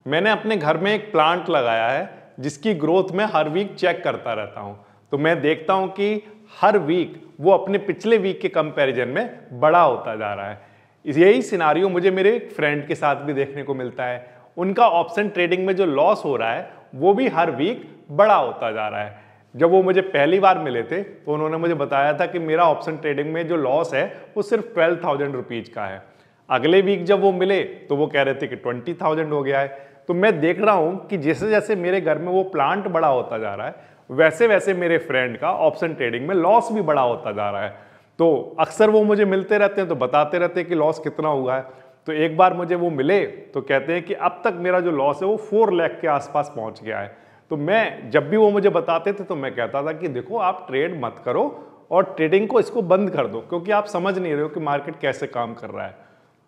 मैंने अपने घर में एक प्लांट लगाया है जिसकी ग्रोथ मैं हर वीक चेक करता रहता हूं। तो मैं देखता हूं कि हर वीक वो अपने पिछले वीक के कंपैरिजन में बड़ा होता जा रहा है। यही सिनारियो मुझे मेरे फ्रेंड के साथ भी देखने को मिलता है। उनका ऑप्शन ट्रेडिंग में जो लॉस हो रहा है वो भी हर वीक बड़ा होता जा रहा है। जब वो मुझे पहली बार मिले थे तो उन्होंने मुझे बताया था कि मेरा ऑप्शन ट्रेडिंग में जो लॉस है वो सिर्फ 12,000 रुपीज का है। अगले वीक जब वो मिले तो वो कह रहे थे कि 20,000 हो गया है। तो मैं देख रहा हूं कि जैसे जैसे मेरे घर में वो प्लांट बड़ा होता जा रहा है वैसे वैसे मेरे फ्रेंड का ऑप्शन ट्रेडिंग में लॉस भी बड़ा होता जा रहा है। तो अक्सर वो मुझे मिलते रहते हैं तो बताते रहते हैं कि लॉस कितना हुआ है। तो एक बार मुझे वो मिले तो कहते हैं कि अब तक मेरा जो लॉस है वो 4 लाख के आसपास पहुंच गया है। तो मैं जब भी वो मुझे बताते थे तो मैं कहता था कि देखो आप ट्रेड मत करो और ट्रेडिंग को इसको बंद कर दो क्योंकि आप समझ नहीं रहे हो कि मार्केट कैसे काम कर रहा है।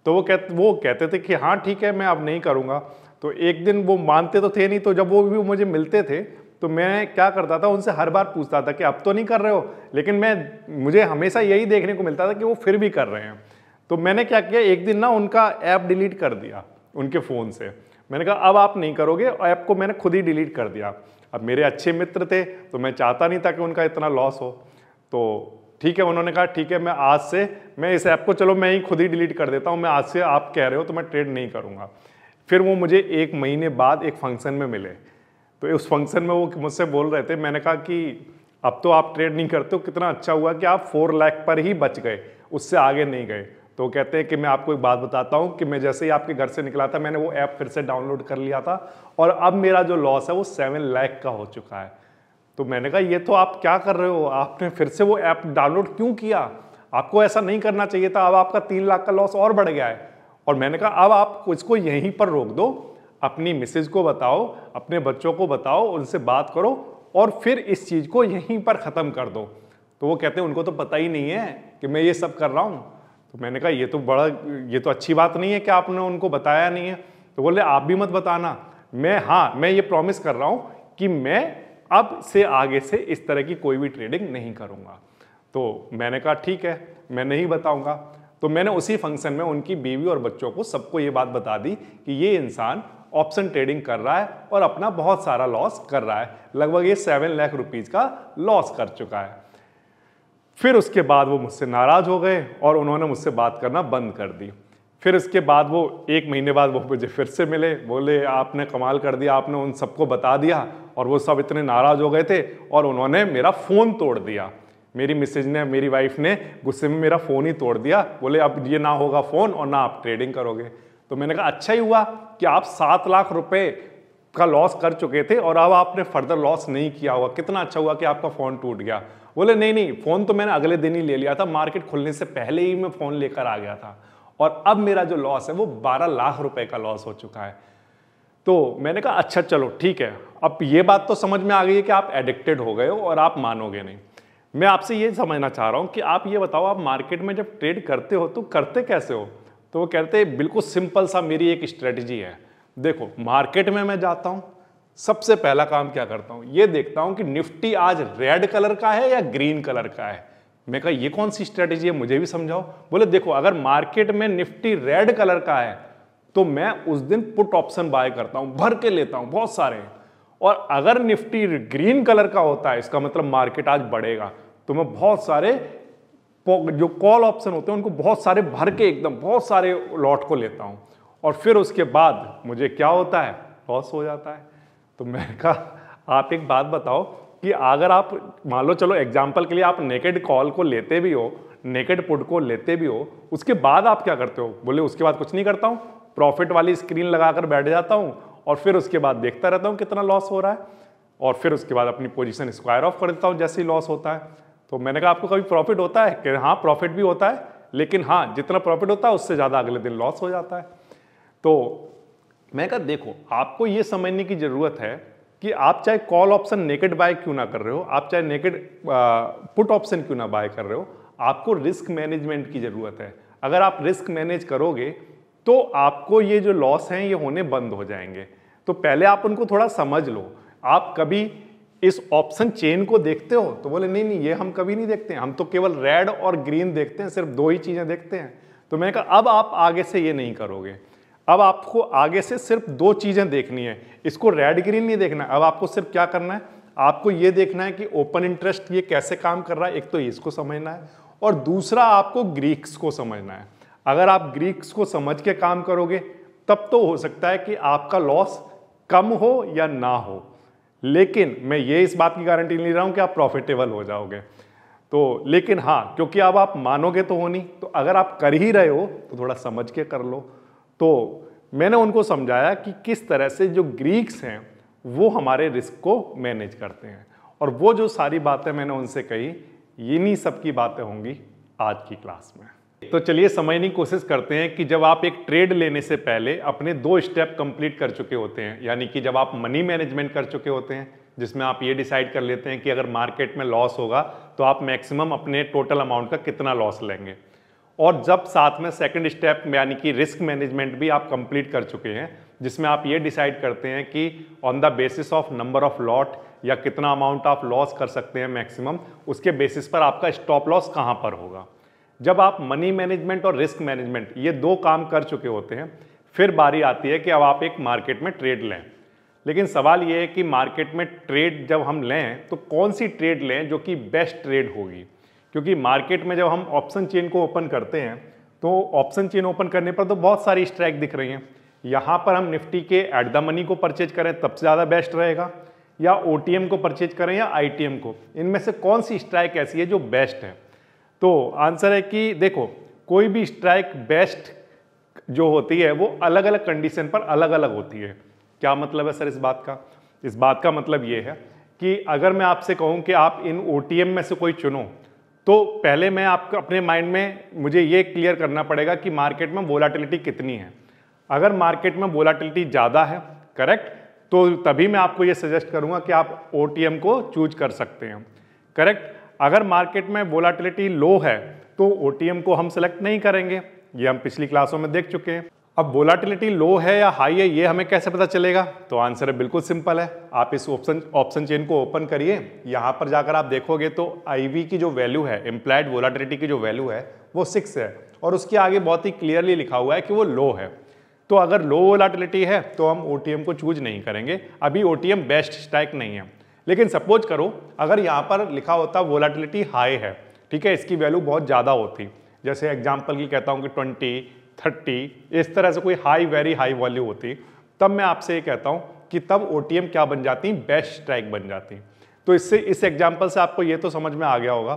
तो वो कहते थे कि हाँ ठीक है मैं अब नहीं करूँगा। तो एक दिन वो मानते तो थे नहीं, तो जब वो भी मुझे मिलते थे तो मैं क्या करता था उनसे हर बार पूछता था कि अब तो नहीं कर रहे हो, लेकिन मुझे हमेशा यही देखने को मिलता था कि वो फिर भी कर रहे हैं। तो मैंने क्या किया, एक दिन ना उनका ऐप डिलीट कर दिया उनके फ़ोन से। मैंने कहा अब आप नहीं करोगे, ऐप को मैंने खुद ही डिलीट कर दिया। अब मेरे अच्छे मित्र थे तो मैं चाहता नहीं था कि उनका इतना लॉस हो। तो ठीक है, उन्होंने कहा ठीक है मैं इस ऐप को चलो मैं ही खुद ही डिलीट कर देता हूँ, मैं आज से आप कह रहे हो तो मैं ट्रेड नहीं करूँगा। फिर वो मुझे 1 महीने बाद एक फंक्शन में मिले। तो उस फंक्शन में वो मुझसे बोल रहे थे, मैंने कहा कि अब तो आप ट्रेड नहीं करते हो, कितना अच्छा हुआ कि आप 4 लाख पर ही बच गए, उससे आगे नहीं गए। तो कहते हैं कि मैं आपको एक बात बताता हूं कि मैं जैसे ही आपके घर से निकला था मैंने वो ऐप फिर से डाउनलोड कर लिया था और अब मेरा जो लॉस है वो 7 लाख का हो चुका है। तो मैंने कहा ये तो आप क्या कर रहे हो, आपने फिर से वो ऐप डाउनलोड क्यों किया, आपको ऐसा नहीं करना चाहिए था, अब आपका 3 लाख का लॉस और बढ़ गया है। और मैंने कहा अब आप इसको यहीं पर रोक दो, अपनी मिसेज को बताओ, अपने बच्चों को बताओ, उनसे बात करो और फिर इस चीज़ को यहीं पर ख़त्म कर दो। तो वो कहते हैं उनको तो पता ही नहीं है कि मैं ये सब कर रहा हूँ। तो मैंने कहा ये तो अच्छी बात नहीं है कि आपने उनको बताया नहीं है। तो बोले आप भी मत बताना, मैं ये प्रॉमिस कर रहा हूँ कि मैं अब से आगे से इस तरह की कोई भी ट्रेडिंग नहीं करूँगा। तो मैंने कहा ठीक है मैं नहीं बताऊँगा। तो मैंने उसी फंक्शन में उनकी बीवी और बच्चों को सबको ये बात बता दी कि ये इंसान ऑप्शन ट्रेडिंग कर रहा है और अपना बहुत सारा लॉस कर रहा है, लगभग ये 7 लाख रुपीज़ का लॉस कर चुका है। फिर उसके बाद वो मुझसे नाराज़ हो गए और उन्होंने मुझसे बात करना बंद कर दी। फिर उसके बाद वो 1 महीने बाद वो मुझे फिर से मिले, बोले आपने कमाल कर दिया, आपने उन सबको बता दिया। और वो सब इतने नाराज़ हो गए थे और उन्होंने मेरा फ़ोन तोड़ दिया। मेरी मिसेज ने, मेरी वाइफ ने गुस्से में मेरा फ़ोन ही तोड़ दिया। बोले अब ये ना होगा फ़ोन और ना आप ट्रेडिंग करोगे। तो मैंने कहा अच्छा ही हुआ कि आप 7 लाख रुपए का लॉस कर चुके थे और अब आपने फर्दर लॉस नहीं किया हुआ, कितना अच्छा हुआ कि आपका फ़ोन टूट गया। बोले नहीं, फ़ोन तो मैंने अगले दिन ही ले लिया था, मार्केट खुलने से पहले ही मैं फ़ोन लेकर आ गया था और अब मेरा जो लॉस है वो 12 लाख रुपए का लॉस हो चुका है। तो मैंने कहा अच्छा चलो ठीक है, अब ये बात तो समझ में आ गई है कि आप एडिक्टेड हो गए हो और आप मानोगे नहीं। मैं आपसे ये समझना चाह रहा हूँ कि आप ये बताओ, आप मार्केट में जब ट्रेड करते हो तो करते कैसे हो? तो वो कहते हैं बिल्कुल सिंपल सा मेरी एक स्ट्रेटजी है। देखो मार्केट में मैं जाता हूँ, सबसे पहला काम क्या करता हूँ, ये देखता हूँ कि निफ्टी आज रेड कलर का है या ग्रीन कलर का है। मैं कहा ये कौन सी स्ट्रेटजी है, मुझे भी समझाओ। बोले देखो अगर मार्केट में निफ्टी रेड कलर का है तो मैं उस दिन पुट ऑप्शन बाय करता हूँ, भर के लेता हूँ बहुत सारे। और अगर निफ्टी ग्रीन कलर का होता है इसका मतलब मार्केट आज बढ़ेगा, तो मैं बहुत सारे जो कॉल ऑप्शन होते हैं उनको बहुत सारे भर के एकदम बहुत सारे लॉट को लेता हूं और फिर उसके बाद मुझे क्या होता है, लॉस हो जाता है। तो मैंने कहा आप एक बात बताओ कि अगर आप मान लो चलो एग्जांपल के लिए आप नेकेड कॉल को लेते भी हो, नेकेड पुट को लेते भी हो, उसके बाद आप क्या करते हो? बोले उसके बाद कुछ नहीं करता हूं, प्रॉफिट वाली स्क्रीन लगाकर बैठ जाता हूं और फिर उसके बाद देखता रहता हूं कितना लॉस हो रहा है और फिर उसके बाद अपनी पोजीशन स्क्वायर ऑफ कर देता हूं जैसे ही लॉस होता है। तो मैंने कहा आपको कभी प्रॉफिट होता है? कि हाँ प्रॉफिट भी होता है, लेकिन हाँ जितना प्रॉफिट होता है उससे ज़्यादा अगले दिन लॉस हो जाता है। तो मैं कहा देखो आपको ये समझने की ज़रूरत है कि आप चाहे कॉल ऑप्शन नेकेड बाय क्यों ना कर रहे हो, आप चाहे नेकेड पुट ऑप्शन क्यों ना बाय कर रहे हो, आपको रिस्क मैनेजमेंट की ज़रूरत है। अगर आप रिस्क मैनेज करोगे तो आपको ये जो लॉस हैं ये होने बंद हो जाएंगे। तो पहले आप उनको थोड़ा समझ लो। आप कभी इस ऑप्शन चेन को देखते हो? तो बोले नहीं ये हम कभी नहीं देखते हैं, हम तो केवल रेड और ग्रीन देखते हैं, सिर्फ 2 ही चीज़ें देखते हैं। तो मैंने कहा अब आप आगे से ये नहीं करोगे। अब आपको आगे से सिर्फ दो चीजें देखनी है, इसको रेड ग्रीन नहीं देखना। अब आपको सिर्फ क्या करना है, आपको ये देखना है कि ओपन इंटरेस्ट ये कैसे काम कर रहा है, एक तो इसको समझना है और दूसरा आपको ग्रीक्स को समझना है। अगर आप ग्रीक्स को समझ के काम करोगे तब तो हो सकता है कि आपका लॉस कम हो या ना हो, लेकिन मैं ये इस बात की गारंटी नहीं ले रहा हूं कि आप प्रॉफिटेबल हो जाओगे। तो लेकिन हाँ, क्योंकि अब आप मानोगे तो हो नहीं, तो अगर आप कर ही रहे हो तो थोड़ा समझ के कर लो। तो मैंने उनको समझाया कि किस तरह से जो ग्रीक्स हैं वो हमारे रिस्क को मैनेज करते हैं, और वो जो सारी बातें मैंने उनसे कही, इन्हीं सब की बातें होंगी आज की क्लास में। तो चलिए समझने की कोशिश करते हैं कि जब आप एक ट्रेड लेने से पहले अपने 2 स्टेप कंप्लीट कर चुके होते हैं, यानी कि जब आप मनी मैनेजमेंट कर चुके होते हैं, जिसमें आप ये डिसाइड कर लेते हैं कि अगर मार्केट में लॉस होगा तो आप मैक्सिमम अपने टोटल अमाउंट का कितना लॉस लेंगे, और जब साथ में सेकंड स्टेप यानी कि रिस्क मैनेजमेंट भी आप कंप्लीट कर चुके हैं, जिसमें आप ये डिसाइड करते हैं कि on the basis of number of lot या कितना अमाउंट आप लॉस कर सकते हैं मैक्सिमम, उसके बेसिस पर आपका स्टॉप लॉस कहाँ पर होगा। जब आप मनी मैनेजमेंट और रिस्क मैनेजमेंट ये 2 काम कर चुके होते हैं, फिर बारी आती है कि अब आप एक मार्केट में ट्रेड लें। लेकिन सवाल ये है कि मार्केट में ट्रेड जब हम लें तो कौन सी ट्रेड लें जो कि बेस्ट ट्रेड होगी, क्योंकि मार्केट में जब हम ऑप्शन चेन को ओपन करते हैं तो ऑप्शन चेन ओपन करने पर तो बहुत सारी स्ट्राइक दिख रही हैं। यहाँ पर हम निफ्टी के एट द मनी को परचेज करें तब से ज़्यादा बेस्ट रहेगा, या ओटीएम को परचेज करें या आईटीएम को, इनमें से कौन सी स्ट्राइक ऐसी है जो बेस्ट है। तो आंसर है कि देखो, कोई भी स्ट्राइक बेस्ट जो होती है वो अलग अलग कंडीशन पर अलग अलग होती है। क्या मतलब है सर इस बात का? इस बात का मतलब ये है कि अगर मैं आपसे कहूँ कि आप इन ओटीएम में से कोई चुनो, तो पहले मैं आपको अपने माइंड में मुझे ये क्लियर करना पड़ेगा कि मार्केट में वोलाटिलिटी कितनी है। अगर मार्केट में वोलाटिलिटी ज़्यादा है, करेक्ट, तो तभी मैं आपको ये सजेस्ट करूंगा कि आप ओटीएम को चूज कर सकते हैं, करेक्ट। अगर मार्केट में वोलाटिलिटी लो है तो ओटीएम को हम सेलेक्ट नहीं करेंगे, ये हम पिछली क्लासों में देख चुके हैं। अब वोलाटिलिटी लो है या हाई है ये हमें कैसे पता चलेगा? तो आंसर है बिल्कुल सिंपल है, आप इस ऑप्शन चेन को ओपन करिए, यहाँ पर जाकर आप देखोगे तो आईवी की जो वैल्यू है, इम्प्लाइड वोलाटिलिटी की जो वैल्यू है वो 6 है, और उसके आगे बहुत ही क्लियरली लिखा हुआ है कि वो लो है। तो अगर लो वोलाटिलिटी है तो हम ओटीएम को चूज नहीं करेंगे, अभी ओटीएम बेस्ट स्ट्राइक नहीं है। लेकिन सपोज करो अगर यहाँ पर लिखा होता वोलाटिलिटी हाई है, ठीक है, इसकी वैल्यू बहुत ज़्यादा होती, जैसे एग्जाम्पल की कहता हूँ कि 20, 30, इस तरह से कोई हाई वेरी हाई वैल्यू होती, तब मैं आपसे ये कहता हूँ कि तब ओटीएम क्या बन जाती, बेस्ट स्ट्राइक बन जाती। तो इससे इस एग्जाम्पल से आपको ये तो समझ में आ गया होगा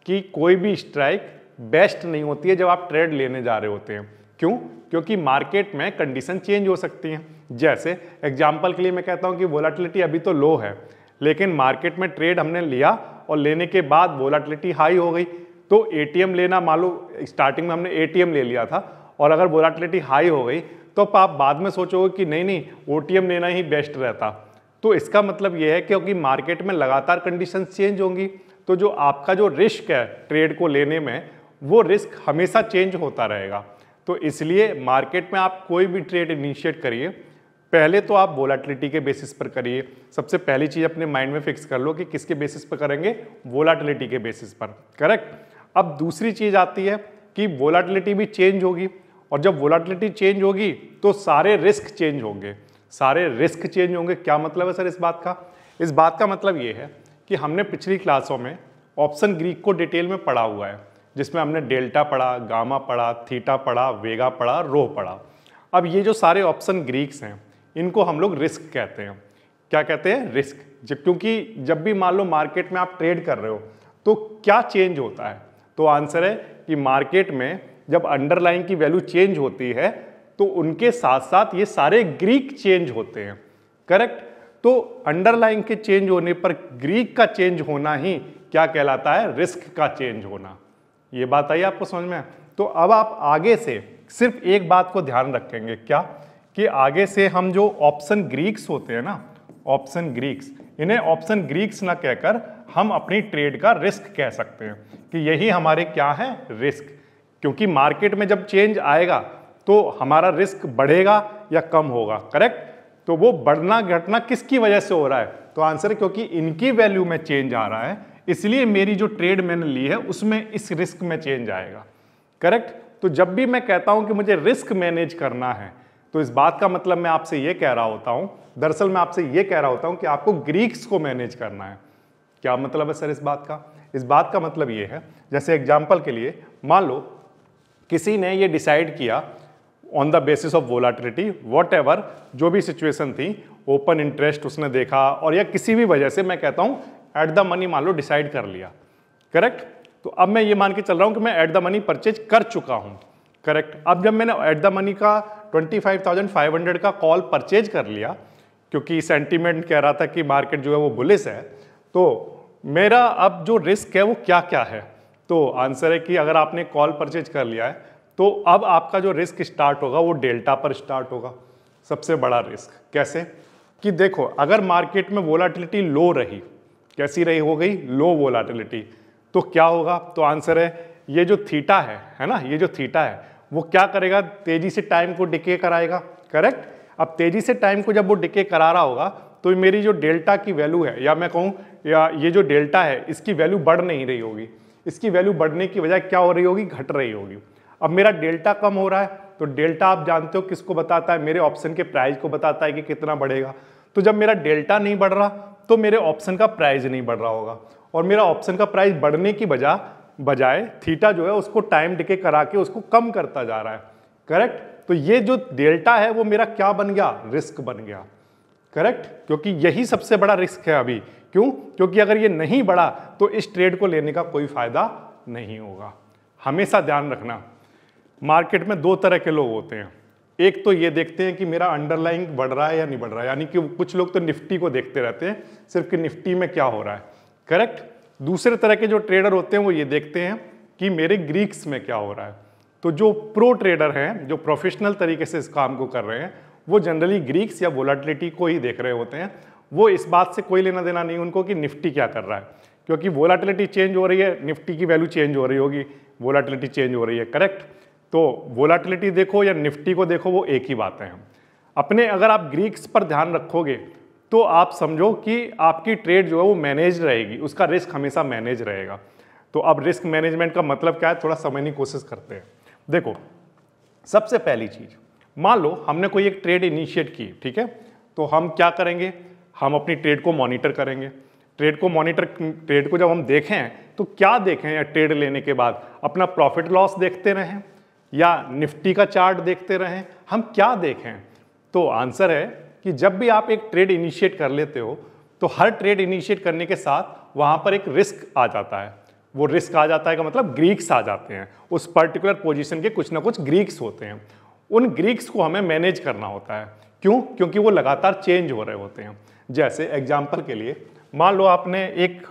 कि कोई भी स्ट्राइक बेस्ट नहीं होती है जब आप ट्रेड लेने जा रहे होते हैं। क्यों? क्योंकि मार्केट में कंडीशन चेंज हो सकती हैं। जैसे एग्जाम्पल के लिए मैं कहता हूँ कि वोलाटिलिटी अभी तो लो है, लेकिन मार्केट में ट्रेड हमने लिया और लेने के बाद वोलाटिलिटी हाई हो गई, तो एटीएम लेना, मान लो स्टार्टिंग में हमने एटीएम ले लिया था और अगर वोलाटिलिटी हाई हो गई तो आप बाद में सोचोगे कि नहीं ओटीएम लेना ही बेस्ट रहता। तो इसका मतलब यह है क्योंकि मार्केट में लगातार कंडीशन चेंज होंगी, तो जो आपका जो रिस्क है ट्रेड को लेने में, वो रिस्क हमेशा चेंज होता रहेगा। तो इसलिए मार्केट में आप कोई भी ट्रेड इनिशिएट करिए, पहले तो आप वोलाटिलिटी के बेसिस पर करिए। सबसे पहली चीज अपने माइंड में फिक्स कर लो कि किसके बेसिस पर करेंगे, वोलाटिलिटी के बेसिस पर, करेक्ट। अब दूसरी चीज आती है कि वोलाटिलिटी भी चेंज होगी, और जब वोलाटिलिटी चेंज होगी तो सारे रिस्क चेंज होंगे, सारे रिस्क चेंज होंगे। क्या मतलब है सर इस बात का? इस बात का मतलब ये है कि हमने पिछली क्लासों में ऑप्शन ग्रीक को डिटेल में पढ़ा हुआ है, जिसमें हमने डेल्टा पढ़ा, गामा पढ़ा, थीटा पढ़ा, वेगा पढ़ा, रो पढ़ा। अब ये जो सारे ऑप्शन ग्रीक्स हैं इनको हम लोग रिस्क कहते हैं। क्या कहते हैं? रिस्क। क्योंकि जब भी मान लो मार्केट में आप ट्रेड कर रहे हो तो क्या चेंज होता है? तो आंसर है कि मार्केट में जब अंडरलाइन की वैल्यू चेंज होती है तो उनके साथ साथ ये सारे ग्रीक चेंज होते हैं, करेक्ट। तो अंडरलाइन के चेंज होने पर ग्रीक का चेंज होना ही क्या कहलाता है? रिस्क का चेंज होना। ये बात आई आपको समझ में? तो अब आप आगे से सिर्फ एक बात को ध्यान रखेंगे, क्या कि आगे से हम जो ऑप्शन ग्रीक्स होते हैं ना, ऑप्शन ग्रीक्स, इन्हें ऑप्शन ग्रीक्स ना कहकर हम अपनी ट्रेड का रिस्क कह सकते हैं कि यही हमारे क्या है? रिस्क। क्योंकि मार्केट में जब चेंज आएगा तो हमारा रिस्क बढ़ेगा या कम होगा, करेक्ट। तो वो बढ़ना घटना किसकी वजह से हो रहा है? तो आंसर है क्योंकि इनकी वैल्यू में चेंज आ रहा है, इसलिए मेरी जो ट्रेड मैंने ली है उसमें इस रिस्क में चेंज आएगा, करेक्ट। तो जब भी मैं कहता हूं कि मुझे रिस्क मैनेज करना है तो इस बात का मतलब मैं आपसे ये कह रहा होता हूं, दरअसल मैं आपसे ये कह रहा होता हूं कि आपको ग्रीक्स को मैनेज करना है। क्या मतलब है सर इस बात का? इस बात का मतलब ये है, जैसे एग्जाम्पल के लिए मान लो किसी ने ये डिसाइड किया on the basis of volatility, what ever जो भी सिचुएशन थी, ओपन इंटरेस्ट उसने देखा और या किसी भी वजह से मैं कहता हूं एट द मनी मान लो डिसाइड कर लिया, करेक्ट। तो अब मैं ये मान के चल रहा हूं कि मैं एट द मनी परचेज कर चुका हूं, करेक्ट। अब जब मैंने एट द मनी का 25,500 का कॉल परचेज कर लिया, क्योंकि सेंटीमेंट कह रहा था कि मार्केट जो है वो बुलिश है, तो मेरा अब जो रिस्क है वो क्या क्या है? तो आंसर है कि अगर आपने कॉल परचेज कर लिया है तो अब आपका जो रिस्क स्टार्ट होगा वो डेल्टा पर स्टार्ट होगा, सबसे बड़ा रिस्क। कैसे? कि देखो अगर मार्केट में वोलाटिलिटी लो रही, कैसी रही हो गई? लो वोलाटिलिटी, तो क्या होगा? तो आंसर है ये जो थीटा है ना, ये जो थीटा है वो क्या करेगा? तेजी से टाइम को डिके कराएगा, करेक्ट। अब तेजी से टाइम को जब वो डिके करा रहा होगा तो मेरी जो डेल्टा की वैल्यू है, या मैं कहूँ या ये जो डेल्टा है इसकी वैल्यू बढ़ नहीं रही होगी, इसकी वैल्यू बढ़ने की बजाय क्या हो रही होगी? घट रही होगी। अब मेरा डेल्टा कम हो रहा है, तो डेल्टा आप जानते हो किसको बताता है? मेरे ऑप्शन के प्राइस को बताता है कि कितना बढ़ेगा। तो जब मेरा डेल्टा नहीं बढ़ रहा तो मेरे ऑप्शन का प्राइस नहीं बढ़ रहा होगा, और मेरा ऑप्शन का प्राइस बढ़ने की बजाय थीटा जो है उसको टाइम डिके करा के उसको कम करता जा रहा है, करेक्ट। तो ये जो डेल्टा है वो मेरा क्या बन गया? रिस्क बन गया, करेक्ट। क्योंकि यही सबसे बड़ा रिस्क है अभी। क्यों? क्योंकि अगर ये नहीं बढ़ा तो इस ट्रेड को लेने का कोई फायदा नहीं होगा। हमेशा ध्यान रखना, मार्केट में दो तरह के लोग होते हैं। एक तो ये देखते हैं कि मेरा अंडरलाइंग बढ़ रहा है या नहीं बढ़ रहा है, यानी कि कुछ लोग तो निफ्टी को देखते रहते हैं सिर्फ कि निफ्टी में क्या हो रहा है, करेक्ट। दूसरे तरह के जो ट्रेडर होते हैं वो ये देखते हैं कि मेरे ग्रीक्स में क्या हो रहा है। तो जो प्रो ट्रेडर हैं, जो प्रोफेशनल तरीके से इस काम को कर रहे हैं, वो जनरली ग्रीक्स या वोलाटिलिटी को ही देख रहे होते हैं। वो इस बात से कोई लेना देना नहीं उनको कि निफ्टी क्या कर रहा है, क्योंकि वोलाटिलिटी चेंज हो रही है, निफ्टी की वैल्यू चेंज हो रही होगी, वोलाटिलिटी चेंज हो रही है, करेक्ट। तो वोलाटिलिटी देखो या निफ्टी को देखो, वो एक ही बात है। अपने अगर आप ग्रीक्स पर ध्यान रखोगे तो आप समझो कि आपकी ट्रेड जो है वो मैनेज रहेगी, उसका रिस्क हमेशा मैनेज रहेगा। तो अब रिस्क मैनेजमेंट का मतलब क्या है, थोड़ा समझने की कोशिश करते हैं। देखो सबसे पहली चीज, मान लो हमने कोई एक ट्रेड इनिशिएट की, ठीक है, तो हम क्या करेंगे? हम अपनी ट्रेड को मॉनिटर करेंगे। ट्रेड को जब हम देखें तो क्या देखें? या ट्रेड लेने के बाद अपना प्रॉफिट लॉस देखते रहें या निफ्टी का चार्ट देखते रहें, हम क्या देखें? तो आंसर है कि जब भी आप एक ट्रेड इनिशिएट कर लेते हो तो हर ट्रेड इनिशिएट करने के साथ वहां पर एक रिस्क आ जाता है। वो रिस्क आ जाता है का मतलब ग्रीक्स आ जाते हैं, उस पर्टिकुलर पोजीशन के कुछ ना कुछ ग्रीक्स होते हैं। उन ग्रीक्स को हमें मैनेज करना होता है। क्यों? क्योंकि वो लगातार चेंज हो रहे होते हैं। जैसे एग्जांपल के लिए मान लो आपने एक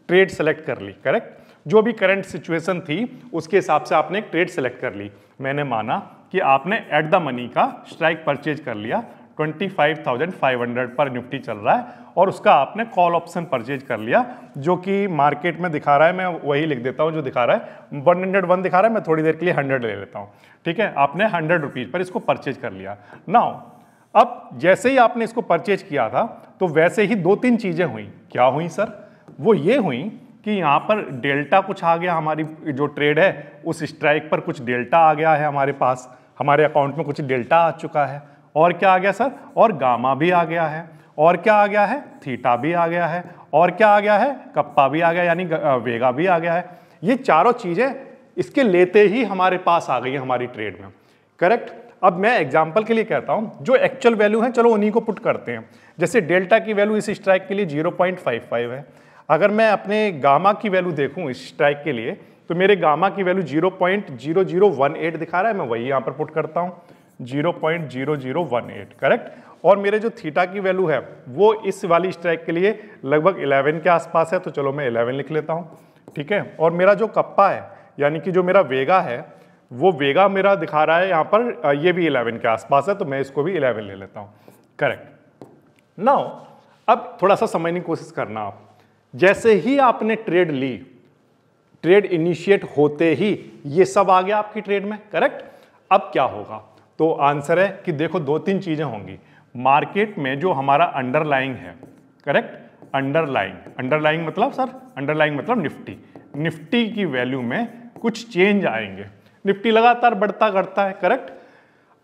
ट्रेड सेलेक्ट कर ली, करेक्ट, जो भी करंट सिचुएशन थी उसके हिसाब से आपने एक ट्रेड सेलेक्ट कर ली। मैंने माना कि आपने एट द मनी का स्ट्राइक परचेज कर लिया, 25,500 पर निफ्टी चल रहा है, और उसका आपने कॉल ऑप्शन परचेज कर लिया, जो कि मार्केट में दिखा रहा है, मैं वही लिख देता हूं जो दिखा रहा है, 101 दिखा रहा है, मैं थोड़ी देर के लिए 100 ले लेता हूं, ठीक है। आपने 100 रुपीज पर इसको परचेज कर लिया। नाउ अब जैसे ही आपने इसको परचेज किया था तो वैसे ही दो तीन चीजें हुई। क्या हुई सर? वो ये हुई कि यहाँ पर डेल्टा कुछ आ गया, हमारी जो ट्रेड है उस स्ट्राइक पर कुछ डेल्टा आ गया है, हमारे पास हमारे अकाउंट में कुछ डेल्टा आ चुका है। और क्या आ गया सर? और गामा भी आ गया है, और क्या आ गया है? थीटा भी आ गया है, और क्या आ गया है? कप्पा भी आ गया, यानी वेगा भी आ गया है। ये चारों चीजें इसके लेते ही हमारे पास आ गई है हमारी ट्रेड में, करेक्ट। अब मैं एग्जांपल के लिए कहता हूं, जो एक्चुअल वैल्यू है चलो उन्हीं को पुट करते हैं। जैसे डेल्टा की वैल्यू इस स्ट्राइक के लिए 0.55 है। अगर मैं अपने गामा की वैल्यू देखूं इस स्ट्राइक के लिए तो मेरे गामा की वैल्यू 0.0018 दिखा रहा है, मैं वही यहां पर पुट करता हूं 0.0018, करेक्ट। और मेरे जो थीटा की वैल्यू है वो इस वाली स्ट्राइक के लिए लगभग 11 के आसपास है, तो चलो मैं 11 लिख लेता हूं, ठीक है। और मेरा जो कप्पा है यानी कि जो मेरा वेगा है, वो वेगा मेरा दिखा रहा है यहाँ पर, ये भी 11 के आसपास है, तो मैं इसको भी 11 ले लेता हूं, करेक्ट। नाउ अब थोड़ा सा समझने की कोशिश करना आप। जैसे ही आपने ट्रेड ली, ट्रेड इनिशिएट होते ही ये सब आ गया आपकी ट्रेड में, करेक्ट। अब क्या होगा? तो आंसर है कि देखो दो तीन चीजें होंगी। मार्केट में जो हमारा अंडरलाइंग है, करेक्ट, अंडरलाइंग मतलब सर, अंडरलाइंग मतलब निफ्टी की वैल्यू में कुछ चेंज आएंगे। निफ्टी लगातार बढ़ता घटता है, करेक्ट।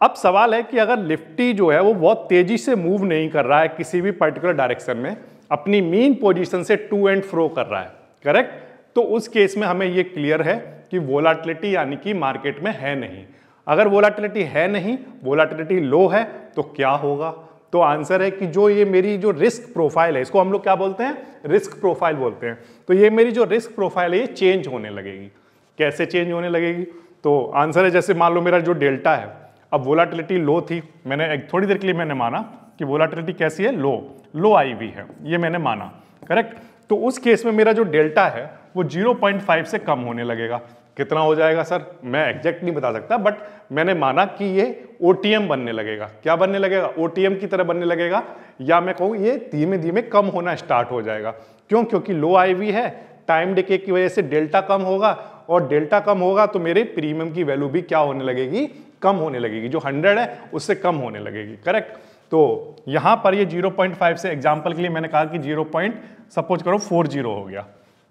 अब सवाल है कि अगर निफ्टी जो है वो बहुत तेजी से मूव नहीं कर रहा है किसी भी पर्टिकुलर डायरेक्शन में, अपनी मीन पोजीशन से टू एंड फ्रो कर रहा है, करेक्ट, तो उस केस में हमें ये क्लियर है कि वोलाटिलिटी यानी कि मार्केट में है नहीं। अगर वोलाटिलिटी है नहीं, वोलाटिलिटी लो है, तो क्या होगा? तो आंसर है कि जो ये मेरी जो रिस्क प्रोफाइल है, इसको हम लोग क्या बोलते हैं? रिस्क प्रोफाइल बोलते हैं। तो ये मेरी जो रिस्क प्रोफाइल है ये चेंज होने लगेगी। कैसे चेंज होने लगेगी? तो आंसर है जैसे मान लो मेरा जो डेल्टा है, अब वोलाटिलिटी लो थी, मैंने एक थोड़ी देर के लिए मैंने माना कि वोलाटिलिटी कैसी है? लो आई हुई है, ये मैंने माना, करेक्ट। तो उस केस में मेरा जो डेल्टा है वो 0.5 से कम होने लगेगा। कितना हो जाएगा सर? मैं एग्जैक्ट नहीं बता सकता, बट मैंने माना कि ये ओटीएम बनने लगेगा। क्या बनने लगेगा? ओटीएम की तरह बनने लगेगा, या मैं कहूँ ये धीमे धीमे कम होना स्टार्ट हो जाएगा। क्यों? क्योंकि लो आईवी है, टाइम डिके की वजह से डेल्टा कम होगा, और डेल्टा कम होगा तो मेरे प्रीमियम की वैल्यू भी क्या होने लगेगी? कम होने लगेगी। जो 100 है उससे कम होने लगेगी, करेक्ट। तो यहां पर ये 0.5 से एग्जांपल के लिए मैंने कहा कि 0.40 हो गया,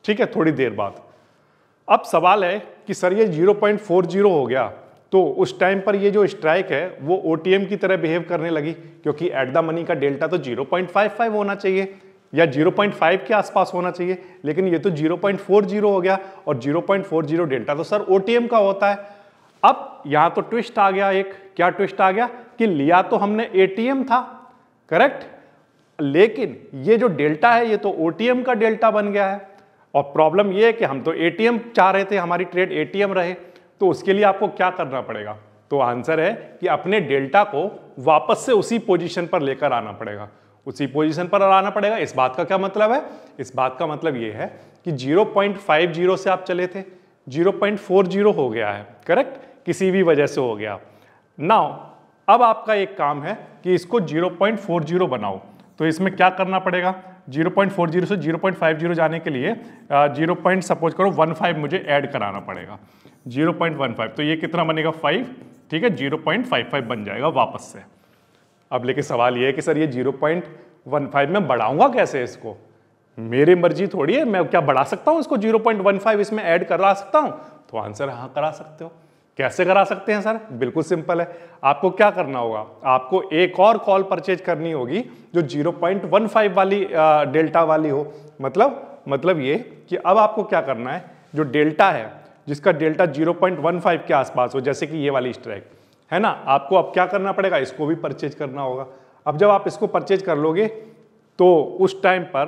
ठीक है, थोड़ी देर बाद। अब सवाल है कि सर ये 0.40 हो गया, तो उस टाइम पर ये जो स्ट्राइक है वो ओटीएम की तरह बिहेव करने लगी, क्योंकि एट द मनी का डेल्टा तो 0.55 होना चाहिए या 0.5 के आसपास होना चाहिए, लेकिन ये तो 0.40 हो गया, और 0.40 डेल्टा तो सर ओटीएम का होता है। अब यहां तो ट्विस्ट आ गया एक। क्या ट्विस्ट आ गया? कि लिया तो हमने एटीएम था, करेक्ट, लेकिन ये जो डेल्टा है ये तो ओटीएम का डेल्टा बन गया है। और प्रॉब्लम ये है कि हम तो एटीएम चाह रहे थे, हमारी ट्रेड एटीएम रहे, तो उसके लिए आपको क्या करना पड़ेगा? तो आंसर है कि अपने डेल्टा को वापस से उसी पोजीशन पर लेकर आना पड़ेगा, उसी पोजीशन पर आना पड़ेगा। इस बात का क्या मतलब है? इस बात का मतलब ये है कि 0.50 से आप चले थे, 0.40 हो गया है, करेक्ट, किसी भी वजह से हो गया। नाउ अब आपका एक काम है कि इसको 0.40 बनाओ। तो इसमें क्या करना पड़ेगा? 0.40 से 0.50 जाने के लिए 0.15 मुझे ऐड कराना पड़ेगा, 0.15। तो ये कितना बनेगा? 5, ठीक है, 0.55 बन जाएगा वापस से। अब लेकिन सवाल ये है कि सर ये 0.15 में बढ़ाऊंगा कैसे इसको? मेरी मर्जी थोड़ी है, मैं क्या बढ़ा सकता हूं इसको? 0.15 इसमें ऐड करा सकता हूं? तो आंसर हाँ, करा सकते हो। कैसे करा सकते हैं सर? बिल्कुल सिंपल है। आपको क्या करना होगा? आपको एक और कॉल परचेज करनी होगी जो 0.15 वाली डेल्टा वाली हो। मतलब ये कि अब आपको क्या करना है, जो डेल्टा है जिसका डेल्टा 0.15 के आसपास हो, जैसे कि ये वाली स्ट्राइक है ना, आपको अब क्या करना पड़ेगा? इसको भी परचेज करना होगा। अब जब आप इसको परचेज कर लोगे तो उस टाइम पर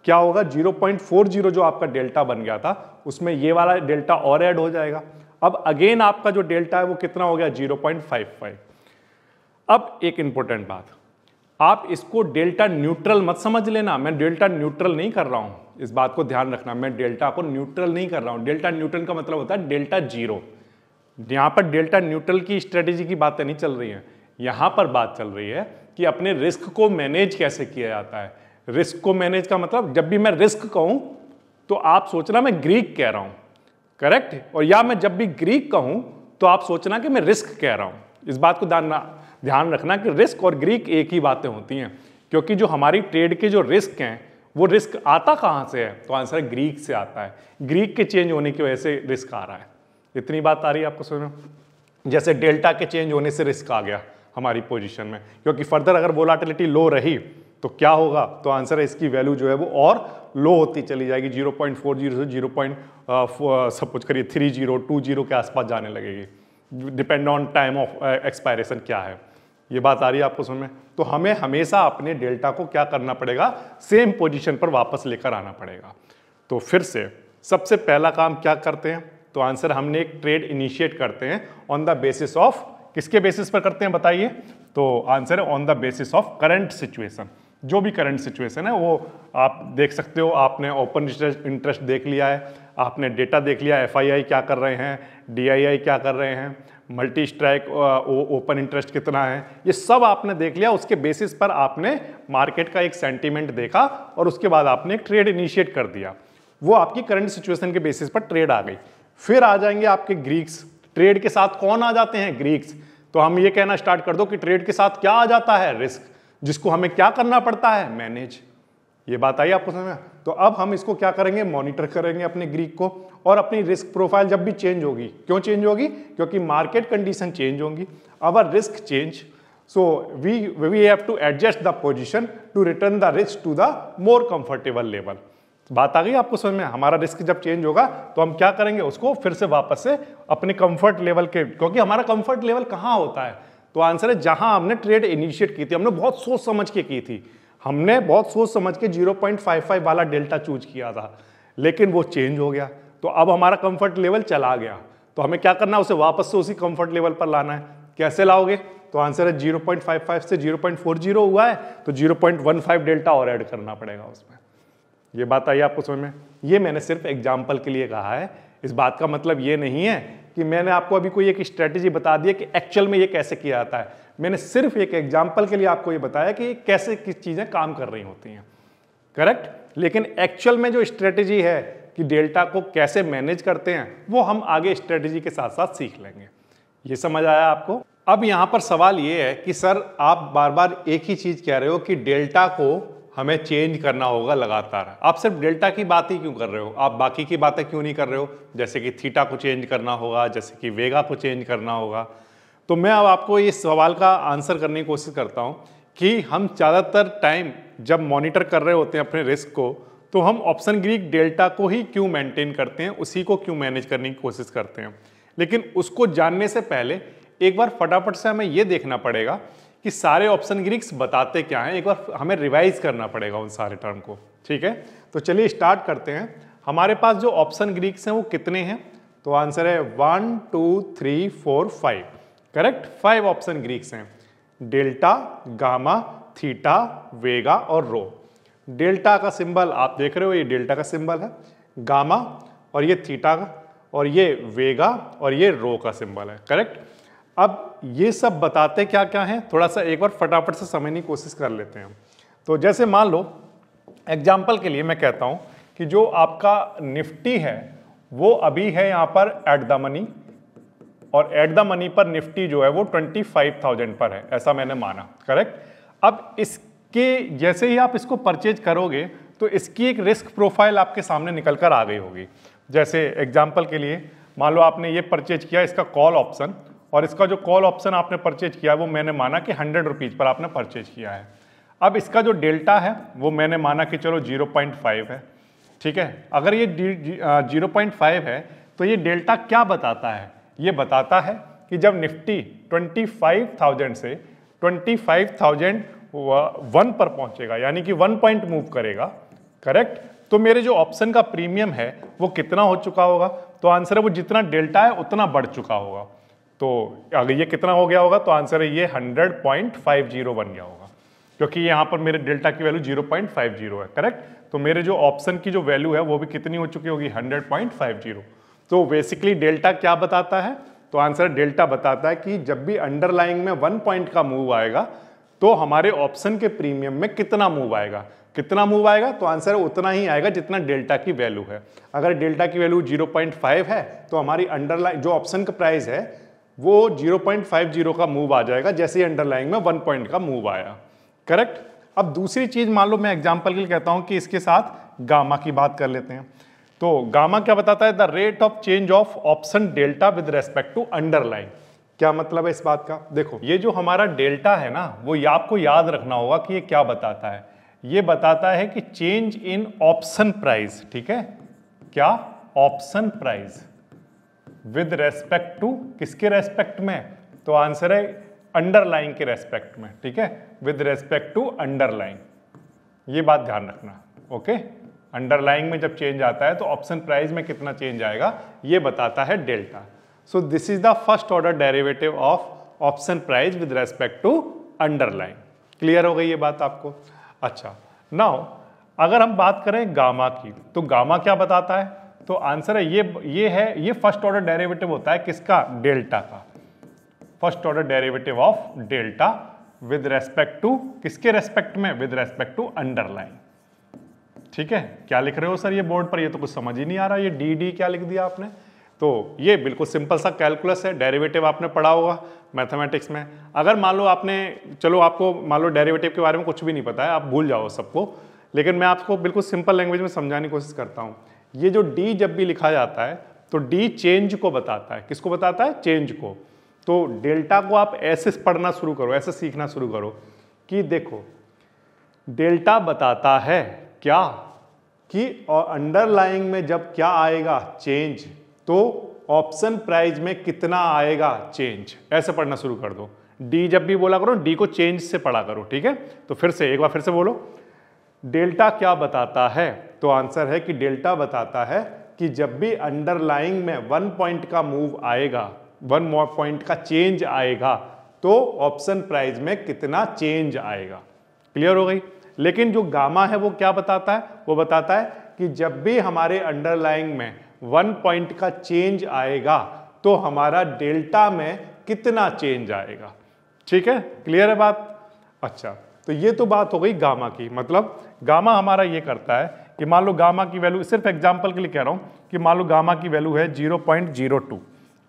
क्या होगा? 0.40 जो आपका डेल्टा बन गया था उसमें ये वाला डेल्टा और ऐड हो जाएगा। अब अगेन आपका जो डेल्टा है वो कितना हो गया? 0.55। अब एक इंपॉर्टेंट बात, आप इसको डेल्टा न्यूट्रल मत समझ लेना। मैं डेल्टा न्यूट्रल नहीं कर रहा हूं, इस बात को ध्यान रखना, मैं डेल्टा को न्यूट्रल नहीं कर रहा हूं। डेल्टा न्यूट्रल का मतलब होता है डेल्टा जीरो। यहां पर डेल्टा न्यूट्रल की स्ट्रेटेजी की बातें नहीं चल रही हैं, यहां पर बात चल रही है कि अपने रिस्क को मैनेज कैसे किया जाता है। रिस्क को मैनेज का मतलब, जब भी मैं रिस्क कहूं तो आप सोचना मैं ग्रीक कह रहा हूं, करेक्ट, और या मैं जब भी ग्रीक कहूं तो आप सोचना कि मैं रिस्क कह रहा हूं। इस बात को ध्यान रखना कि रिस्क और ग्रीक एक ही बातें होती हैं, क्योंकि जो हमारी ट्रेड के जो रिस्क हैं वो रिस्क आता कहां से है? तो आंसर है ग्रीक से आता है। ग्रीक के चेंज होने की वजह से रिस्क आ रहा है। इतनी बात आ रही है आपको समझ में? जैसे डेल्टा के चेंज होने से रिस्क आ गया हमारी पोजीशन में, क्योंकि फर्दर अगर वोलाटिलिटी लो रही तो क्या होगा? तो आंसर है इसकी वैल्यू जो है वो और लो होती चली जाएगी, 0.40 से 0.30 के आसपास जाने लगेगी, depend on time of expiration क्या है। ये बात आ रही है आपको समझ में? तो हमें हमेशा अपने डेल्टा को क्या करना पड़ेगा? सेम पोजीशन पर वापस लेकर आना पड़ेगा। तो फिर से सबसे पहला काम क्या करते हैं? तो आंसर, हमने एक ट्रेड इनिशिएट करते हैं ऑन द बेसिस ऑफ, किसके बेसिस पर करते हैं बताइए? तो आंसर है on the basis of current situation. जो भी करंट सिचुएशन है वो आप देख सकते हो। आपने ओपन इंटरेस्ट देख लिया है, आपने डेटा देख लिया, एफआईआई क्या कर रहे हैं, डीआईआई क्या कर रहे हैं, मल्टी स्ट्राइक ओपन इंटरेस्ट कितना है, ये सब आपने देख लिया। उसके बेसिस पर आपने मार्केट का एक सेंटीमेंट देखा और उसके बाद आपने एक ट्रेड इनिशिएट कर दिया। वो आपकी करंट सिचुएशन के बेसिस पर ट्रेड आ गई। फिर आ जाएंगे आपके ग्रीक्स। ट्रेड के साथ कौन आ जाते हैं? ग्रीक्स। तो हम ये कहना स्टार्ट कर दो कि ट्रेड के साथ क्या आ जाता है? रिस्क, जिसको हमें क्या करना पड़ता है? मैनेज। ये बात आई आपको समझ में? तो अब हम इसको क्या करेंगे, मॉनिटर करेंगे अपने ग्रीक को, और अपनी रिस्क प्रोफाइल जब भी चेंज होगी, क्यों चेंज होगी, क्योंकि मार्केट कंडीशन चेंज होंगी, our risk change, so we have to adjust the position to return the risk to the more comfortable level. बात आ गई आपको समझ में? हमारा रिस्क जब चेंज होगा तो हम क्या करेंगे, उसको फिर से वापस से अपने कंफर्ट लेवल के, क्योंकि हमारा कंफर्ट लेवल कहाँ होता है, तो आंसर है जहां हमने ट्रेड इनिशिएट की थी, हमने बहुत सोच समझ के की थी, हमने बहुत सोच समझ के 0.55 वाला डेल्टा चूज किया था, लेकिन वो चेंज हो गया, तो अब हमारा कंफर्ट लेवल चला गया, तो हमें क्या करना है, उसे वापस से उसी कंफर्ट लेवल पर लाना है। कैसे लाओगे, तो आंसर है 0.55 से 0.40 हुआ है, तो 0.15 डेल्टा और ऐड करना पड़ेगा उसमें। ये बात आई आपको समझ में? ये मैंने सिर्फ एग्जाम्पल के लिए कहा है, इस बात का मतलब ये नहीं है कि मैंने आपको अभी कोई एक स्ट्रेटेजी बता दी है कि एक्चुअल में ये कैसे किया जाता है। मैंने सिर्फ एक एग्जाम्पल के लिए आपको ये बताया कि कैसे किस चीजें काम कर रही होती हैं, करेक्ट। लेकिन एक्चुअल में जो स्ट्रेटेजी है कि डेल्टा को कैसे मैनेज करते हैं, वो हम आगे स्ट्रेटेजी के साथ साथ सीख लेंगे। ये समझ आया आपको? अब यहां पर सवाल ये है कि सर आप बार बार एक ही चीज कह रहे हो कि डेल्टा को हमें चेंज करना होगा लगातार, आप सिर्फ डेल्टा की बात ही क्यों कर रहे हो, आप बाकी की बातें क्यों नहीं कर रहे हो, जैसे कि थीटा को चेंज करना होगा, जैसे कि वेगा को चेंज करना होगा। तो मैं अब आपको इस सवाल का आंसर करने की कोशिश करता हूं कि हम ज़्यादातर टाइम जब मॉनिटर कर रहे होते हैं अपने रिस्क को, तो हम ऑप्शन ग्रीक डेल्टा को ही क्यों मेंटेन करते हैं, उसी को क्यों मैनेज करने की कोशिश करते हैं। लेकिन उसको जानने से पहले एक बार फटाफट से हमें ये देखना पड़ेगा कि सारे ऑप्शन ग्रीक्स बताते क्या हैं, एक बार हमें रिवाइज करना पड़ेगा उन सारे टर्म को, ठीक है। तो चलिए स्टार्ट करते हैं। हमारे पास जो ऑप्शन ग्रीक्स हैं वो कितने हैं, तो आंसर है 1 2 3 4 5, करेक्ट। 5 ऑप्शन ग्रीक्स हैं, डेल्टा, गामा, थीटा, वेगा और रो। डेल्टा का सिंबल आप देख रहे हो, ये डेल्टा का सिंबल है, गामा और ये थीटा का, और ये वेगा और ये रो का सिंबल है, करेक्ट। अब ये सब बताते क्या क्या हैं, थोड़ा सा एक बार फटाफट से समझने की कोशिश कर लेते हैं। तो जैसे मान लो एग्जाम्पल के लिए मैं कहता हूं कि जो आपका निफ्टी है वो अभी है यहाँ पर एट द मनी, और एट द मनी पर निफ्टी जो है वो 25,000 पर है, ऐसा मैंने माना, करेक्ट। अब इसके जैसे ही आप इसको परचेज करोगे तो इसकी एक रिस्क प्रोफाइल आपके सामने निकल कर आ गई होगी। जैसे एग्जाम्पल के लिए मान लो आपने ये परचेज किया, इसका कॉल ऑप्शन, और इसका जो कॉल ऑप्शन आपने परचेज किया वो मैंने माना कि 100 रुपीज़ पर आपने परचेज किया है। अब इसका जो डेल्टा है वो मैंने माना कि चलो 0.5 है, ठीक है। अगर ये 0.5 है तो ये डेल्टा क्या बताता है, ये बताता है कि जब निफ्टी 25,000 से 25,001 पर पहुंचेगा, यानी कि 1 पॉइंट मूव करेगा, करेक्ट, तो मेरे जो ऑप्शन का प्रीमियम है वो कितना हो चुका होगा, तो आंसर है वो जितना डेल्टा है उतना बढ़ चुका होगा। तो अगर ये कितना हो गया होगा, तो आंसर है ये 100.50 बन गया होगा, क्योंकि यहाँ पर मेरे डेल्टा की वैल्यू 0.50 है, करेक्ट। तो मेरे जो ऑप्शन की जो वैल्यू है वो भी कितनी हो चुकी होगी, 100.50। तो बेसिकली डेल्टा क्या बताता है, तो आंसर डेल्टा बताता है कि जब भी अंडरलाइंग में 1 पॉइंट का मूव आएगा तो हमारे ऑप्शन के प्रीमियम में कितना मूव आएगा, कितना मूव आएगा, तो आंसर उतना ही आएगा जितना डेल्टा की वैल्यू है। अगर डेल्टा की वैल्यू 0.5 है तो हमारी अंडरलाइन जो ऑप्शन का प्राइस है वो 0.50 का मूव आ जाएगा, जैसे ही अंडरलाइंग में 1 पॉइंट का मूव आया, करेक्ट। अब दूसरी चीज मान लो मैं एग्जांपल के लिए कहता हूं कि इसके साथ गामा की बात कर लेते हैं। तो गामा क्या बताता है, the rate of change of option delta with respect to underline. क्या मतलब है इस बात का, देखो ये जो हमारा डेल्टा है ना, वो आपको याद रखना होगा कि ये क्या बताता है, ये बताता है कि चेंज इन ऑप्शन प्राइस, ठीक है, क्या, option price with respect to, किसके रेस्पेक्ट में, तो आंसर है अंडरलाइन के रेस्पेक्ट में, ठीक है, विद रेस्पेक्ट टू अंडरलाइन। ये बात ध्यान रखना, ओके। अंडरलाइन में जब चेंज आता है तो ऑप्शन प्राइस में कितना चेंज आएगा ये बताता है delta. So this is the first order derivative of option price with respect to underline. Clear हो गई ये बात आपको? अच्छा, नाउ अगर हम बात करें गामा की, तो गामा क्या बताता है, तो आंसर है ये फर्स्ट ऑर्डर डेरिवेटिव होता है किसका, डेल्टा का, first order derivative of delta with respect to, किसके रेस्पेक्ट में, विद रेस्पेक्ट टू अंडरलाइन, ठीक है। क्या लिख रहे हो सर ये बोर्ड पर, ये तो कुछ समझ ही नहीं आ रहा, ये डी क्या लिख दिया आपने। तो ये बिल्कुल सिंपल सा कैलकुलस है, डेरिवेटिव आपने पढ़ा होगा मैथमेटिक्स में। अगर मान लो आपने, चलो आपको मान लो डेरिवेटिव के बारे में कुछ भी नहीं पता है, आप भूल जाओ सबको, लेकिन मैं आपको बिल्कुल सिंपल लैंग्वेज में समझाने की कोशिश करता हूँ। ये जो डी जब भी लिखा जाता है तो डी चेंज को बताता है। किसको बताता है? चेंज को। तो डेल्टा को आप ऐसे पढ़ना शुरू करो, ऐसे सीखना शुरू करो कि देखो डेल्टा बताता है क्या कि अंडरलाइंग में जब क्या आएगा? चेंज। तो ऑप्शन प्राइस में कितना आएगा? चेंज। ऐसे पढ़ना शुरू कर दो। डी जब भी बोला करो डी को चेंज से पढ़ा करो, ठीक है? तो फिर से एक बार फिर से बोलो, डेल्टा क्या बताता है? तो आंसर है कि डेल्टा बताता है कि जब भी अंडरलाइंग में 1 पॉइंट का मूव आएगा, 1 पॉइंट का चेंज आएगा, तो ऑप्शन प्राइस में कितना चेंज आएगा। क्लियर हो गई? लेकिन जो गामा है वो क्या बताता है? वो बताता है कि जब भी हमारे अंडरलाइंग में 1 पॉइंट का चेंज आएगा तो हमारा डेल्टा में कितना चेंज आएगा। ठीक है? क्लियर है बात? अच्छा, तो ये तो बात हो गई गामा की। मतलब गामा हमारा ये करता है कि मान लो गामा की वैल्यू, सिर्फ एग्जांपल के लिए कह रहा हूं कि मान लो गामा की वैल्यू है 0.02,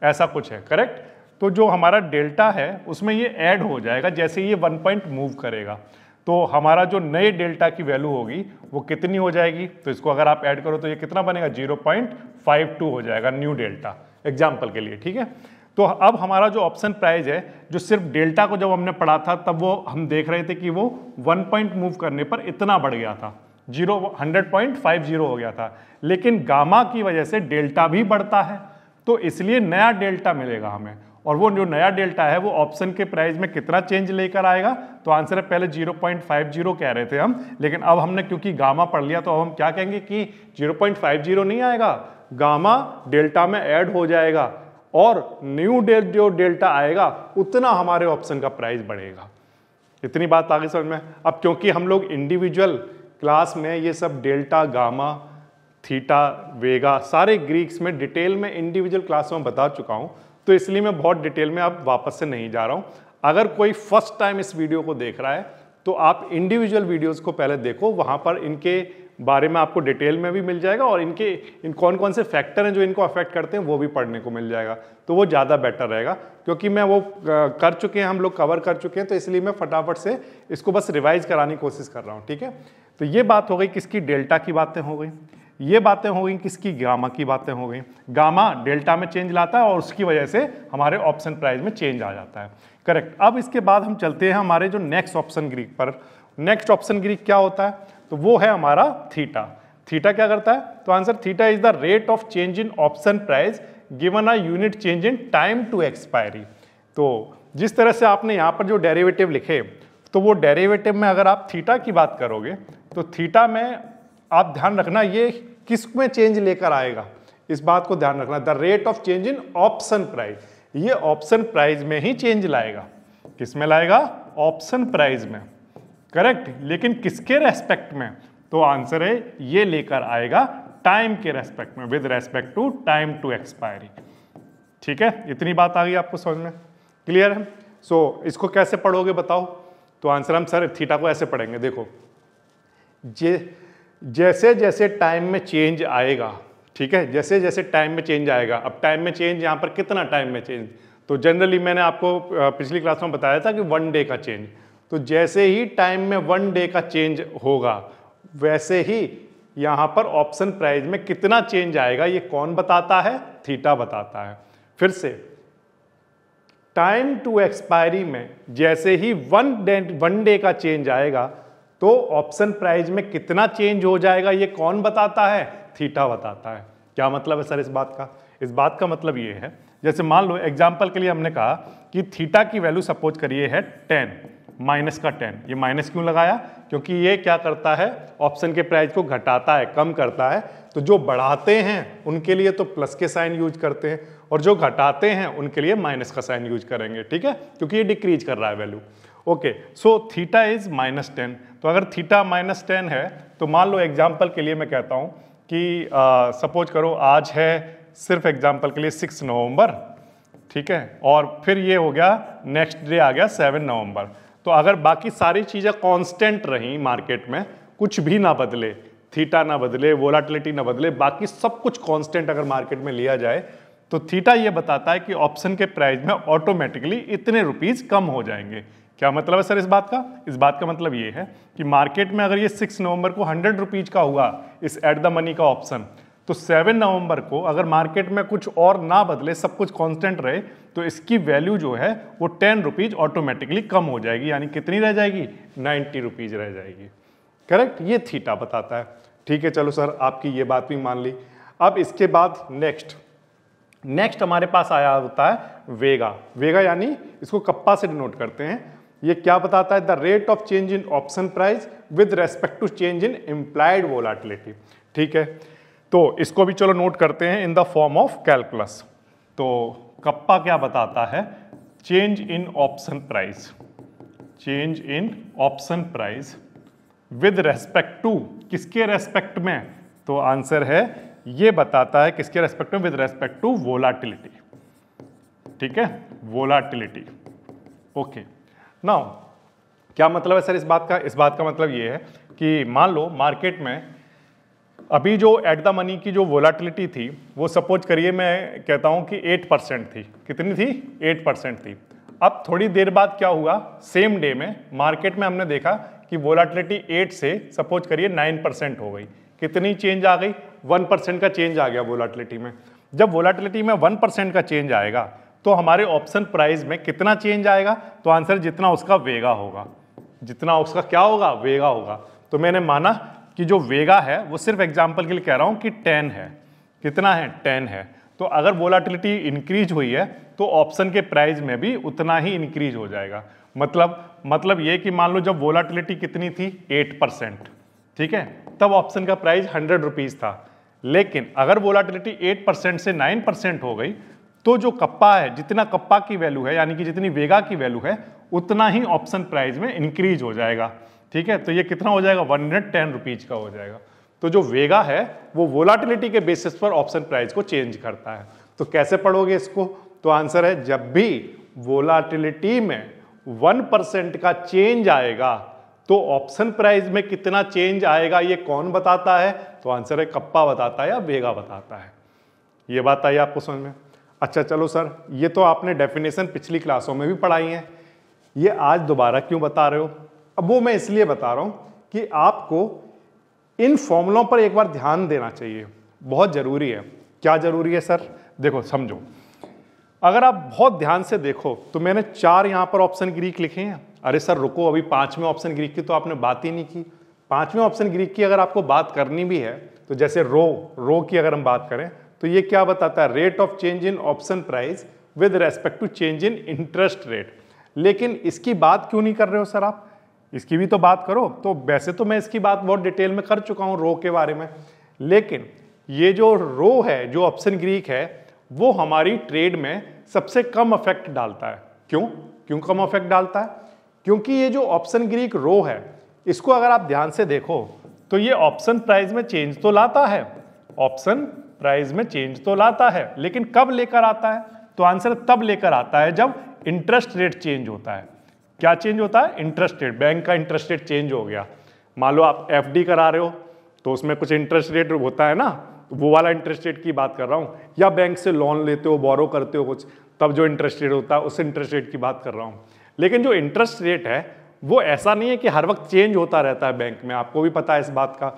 ऐसा कुछ है, करेक्ट? तो जो हमारा डेल्टा है उसमें ये ऐड हो जाएगा जैसे ये 1 पॉइंट मूव करेगा। तो हमारा जो नए डेल्टा की वैल्यू होगी वो कितनी हो जाएगी? तो इसको अगर आप ऐड करो तो ये कितना बनेगा? 0.52 हो जाएगा न्यू डेल्टा, एग्जाम्पल के लिए, ठीक है? तो अब हमारा जो ऑप्शन प्राइस है, जो सिर्फ डेल्टा को जब हमने पढ़ा था तब वो हम देख रहे थे कि वो 1 पॉइंट मूव करने पर इतना बढ़ गया था, 100.50 हो गया था। लेकिन गामा की वजह से डेल्टा भी बढ़ता है, तो इसलिए नया डेल्टा मिलेगा हमें। और वो जो नया डेल्टा है वो ऑप्शन के प्राइस में कितना चेंज लेकर आएगा? तो आंसर है पहले 0.50 कह रहे थे हम, लेकिन अब हमने क्योंकि गामा पढ़ लिया तो अब हम क्या कहेंगे कि 0.50 नहीं आएगा, गामा डेल्टा में ऐड हो जाएगा और न्यू जो डेल्टा आएगा उतना हमारे ऑप्शन का प्राइस बढ़ेगा। इतनी बात आगे समझ में? अब क्योंकि हम लोग इंडिविजुअल क्लास में ये सब डेल्टा, गामा, थीटा, वेगा सारे ग्रीक्स में डिटेल में इंडिविजुअल क्लासों में बता चुका हूं, तो इसलिए मैं बहुत डिटेल में अब वापस से नहीं जा रहा हूं। अगर कोई फर्स्ट टाइम इस वीडियो को देख रहा है तो आप इंडिविजुअल वीडियोस को पहले देखो, वहां पर इनके बारे में आपको डिटेल में भी मिल जाएगा और इन कौन कौन से फैक्टर हैं जो इनको अफेक्ट करते हैं वो भी पढ़ने को मिल जाएगा। तो वो ज़्यादा बेटर रहेगा, क्योंकि मैं वो कर चुके हैं, हम लोग कवर कर चुके हैं, तो इसलिए मैं फटाफट से इसको बस रिवाइज कराने की कोशिश कर रहा हूँ, ठीक है? तो ये बात हो गई किसकी? डेल्टा की बातें हो गई। ये बातें हो गई किसकी? गामा की बातें हो गई। गामा डेल्टा में चेंज लाता है और उसकी वजह से हमारे ऑप्शन प्राइस में चेंज आ जाता है, करेक्ट? अब इसके बाद हम चलते हैं हमारे जो नेक्स्ट ऑप्शन ग्रीक पर। नेक्स्ट ऑप्शन ग्रीक क्या होता है? तो वो है हमारा थीटा। थीटा क्या करता है? तो answer theta is the rate of change in option price given a unit change in time to expiry. तो जिस तरह से आपने यहाँ पर जो डेरिवेटिव लिखे, तो वो डेरिवेटिव में अगर आप थीटा की बात करोगे तो थीटा में आप ध्यान रखना ये किस में चेंज लेकर आएगा, इस बात को ध्यान रखना। The rate of change in option price, ये ऑप्शन प्राइस में ही चेंज लाएगा। किस में लाएगा? ऑप्शन प्राइस में, करेक्ट? लेकिन किसके रेस्पेक्ट में? तो आंसर है ये लेकर आएगा टाइम के रेस्पेक्ट में, with respect to time to expiry. ठीक है? इतनी बात आ गई आपको समझ में? क्लियर है? सो इसको कैसे पढ़ोगे बताओ? तो आंसर हम सर थीटा को ऐसे पढ़ेंगे, देखो जैसे जैसे टाइम में चेंज आएगा, ठीक है, जैसे जैसे टाइम में चेंज आएगा। अब टाइम में चेंज यहाँ पर कितना टाइम में चेंज? तो जनरली मैंने आपको पिछली क्लास में बताया था कि 1 डे का चेंज। तो जैसे ही टाइम में 1 डे का चेंज होगा वैसे ही यहाँ पर ऑप्शन प्राइस में कितना चेंज आएगा ये कौन बताता है? थीटा बताता है। फिर से टाइम टू एक्सपायरी में जैसे ही 1 डे का चेंज आएगा तो ऑप्शन प्राइस में कितना चेंज हो जाएगा ये कौन बताता है? थीटा बताता है। क्या मतलब है सर इस बात का? इस बात का मतलब ये है, जैसे मान लो एग्जांपल के लिए हमने कहा कि थीटा की वैल्यू सपोज करिए है 10, माइनस का 10। ये माइनस क्यों लगाया? क्योंकि ये क्या करता है? ऑप्शन के प्राइस को घटाता है, कम करता है। तो जो बढ़ाते हैं उनके लिए तो प्लस के साइन यूज करते हैं और जो घटाते हैं उनके लिए माइनस का साइन यूज करेंगे, ठीक है? क्योंकि ये डिक्रीज कर रहा है value. Okay, so theta is -10। तो अगर थीटा -10 है तो मान लो एग्जाम्पल के लिए मैं कहता हूँ कि सपोज करो आज है सिर्फ एग्जाम्पल के लिए 6 नवंबर, ठीक है, और फिर ये हो गया नेक्स्ट डे आ गया 7 नवंबर। तो अगर बाकी सारी चीज़ें कांस्टेंट रहीं मार्केट में, कुछ भी ना बदले, थीटा ना बदले, वोलाटिलिटी ना बदले, बाकी सब कुछ कांस्टेंट अगर मार्केट में लिया जाए तो थीटा ये बताता है कि ऑप्शन के प्राइस में ऑटोमेटिकली इतने रुपीस कम हो जाएंगे। क्या मतलब है सर इस बात का? इस बात का मतलब ये है कि मार्केट में अगर ये 6 नवंबर को 100 रुपीज का हुआ इस एट द मनी का ऑप्शन, तो 7 नवंबर को अगर मार्केट में कुछ और ना बदले, सब कुछ कांस्टेंट रहे, तो इसकी वैल्यू जो है वो 10 रुपीज ऑटोमेटिकली कम हो जाएगी, यानी कितनी रह जाएगी? 90 रुपीज रह जाएगी। करेक्ट, ये थीटा बताता है। ठीक है, चलो सर आपकी ये बात भी मान ली। अब इसके बाद नेक्स्ट हमारे पास आया होता है वेगा। वेगा यानी इसको कप्पा से डिनोट करते हैं। ये क्या बताता है? The rate of change in option price with respect to change in implied volatility. ठीक है, तो इसको भी चलो नोट करते हैं in the form of calculus. तो कप्पा क्या बताता है? Change in option price, change in option price with respect to, किसके रेस्पेक्ट में? तो आंसर है ये बताता है किसके रेस्पेक्ट में? With respect to volatility. ठीक है, वोलाटिलिटी। ओके, नाउ क्या मतलब है सर इस बात का? इस बात का मतलब ये है कि मान लो मार्केट में अभी जो एट द मनी की जो वोलाटिलिटी थी वो सपोज करिए मैं कहता हूं कि 8% थी। कितनी थी? 8% थी। अब थोड़ी देर बाद क्या हुआ? सेम डे में मार्केट में हमने देखा कि वोलाटिलिटी 8 से सपोज करिए 9% हो गई। कितनी चेंज आ गई? 1% का चेंज आ गया वोलाटिलिटी में। जब वोलाटिलिटी में 1% का चेंज आएगा तो हमारे ऑप्शन प्राइस में कितना चेंज आएगा? तो आंसर जितना उसका वेगा होगा, जितना उसका क्या होगा? वेगा होगा। तो मैंने माना कि जो वेगा है वो सिर्फ एग्जांपल के लिए कह रहा हूं कि 10 है। कितना है? 10 है। तो अगर वोलाटिलिटी इंक्रीज हुई है तो ऑप्शन के प्राइस में भी उतना ही इंक्रीज हो जाएगा। मतलब ये कि मान लो जब वोलाटिलिटी कितनी थी? 8%। ठीक है, तब ऑप्शन का प्राइस 100 रुपीज था। लेकिन अगर वोलाटिलिटी 8% से 9% हो गई तो जो कप्पा है, जितना कप्पा की वैल्यू है, यानी कि जितनी वेगा की वैल्यू है, उतना ही ऑप्शन प्राइस में इंक्रीज हो जाएगा। ठीक है, तो ये कितना हो जाएगा? 110 रुपीज का हो जाएगा। तो जो वेगा है वो वोलाटिलिटी के बेसिस पर ऑप्शन प्राइस को चेंज करता है। तो कैसे पढ़ोगे इसको? तो आंसर है जब भी वोलाटिलिटी में 1% का चेंज आएगा तो ऑप्शन प्राइस में कितना चेंज आएगा ये कौन बताता है? तो आंसर है कप्पा बताता है या वेगा बताता है। ये बात आई आपको समझ में? अच्छा चलो सर, ये तो आपने डेफिनेशन पिछली क्लासों में भी पढ़ाई है, ये आज दोबारा क्यों बता रहे हो? अब वो मैं इसलिए बता रहा हूं कि आपको इन फॉर्मूलों पर एक बार ध्यान देना चाहिए, बहुत जरूरी है। क्या जरूरी है सर? देखो समझो, अगर आप बहुत ध्यान से देखो तो मैंने 4 यहां पर ऑप्शन ग्रीक लिखे हैं। अरे सर रुको, अभी 5वें ऑप्शन ग्रीक की तो आपने बात ही नहीं की। 5वें ऑप्शन ग्रीक की अगर आपको बात करनी भी है तो जैसे रो की अगर हम बात करें तो ये क्या बताता है? Rate of change in option price with respect to change in interest rate. लेकिन इसकी बात क्यों नहीं कर रहे हो सर आप? इसकी भी तो बात करो। तो वैसे तो मैं इसकी बात बहुत डिटेल में कर चुका हूं रो के बारे में, लेकिन ये जो रो है, जो ऑप्शन ग्रीक है, वो हमारी ट्रेड में सबसे कम इफेक्ट डालता है। क्यों कम इफेक्ट डालता है? क्योंकि ये जो ऑप्शन ग्रीक रो है, इसको अगर आप ध्यान से देखो तो ये ऑप्शन प्राइस में चेंज तो लाता है, ऑप्शन प्राइस में चेंज तो लाता है, लेकिन कब लेकर आता है? तो आंसर तब लेकर आता है जब इंटरेस्ट रेट चेंज होता है। क्या चेंज होता है? Interest rate. बैंक का इंटरेस्ट रेट चेंज हो गया। मान लो आप एफडी करा रहे हो तो उसमें कुछ इंटरेस्ट रेट होता है ना, वो वाला इंटरेस्ट रेट की बात कर रहा हूं। या बैंक से लोन लेते हो, बोरो करते हो कुछ, तब जो इंटरेस्ट रेट होता है उस इंटरेस्ट रेट की बात कर रहा हूं। लेकिन जो इंटरेस्ट रेट है वो ऐसा नहीं है कि हर वक्त चेंज होता रहता है बैंक में, आपको भी पता है इस बात का।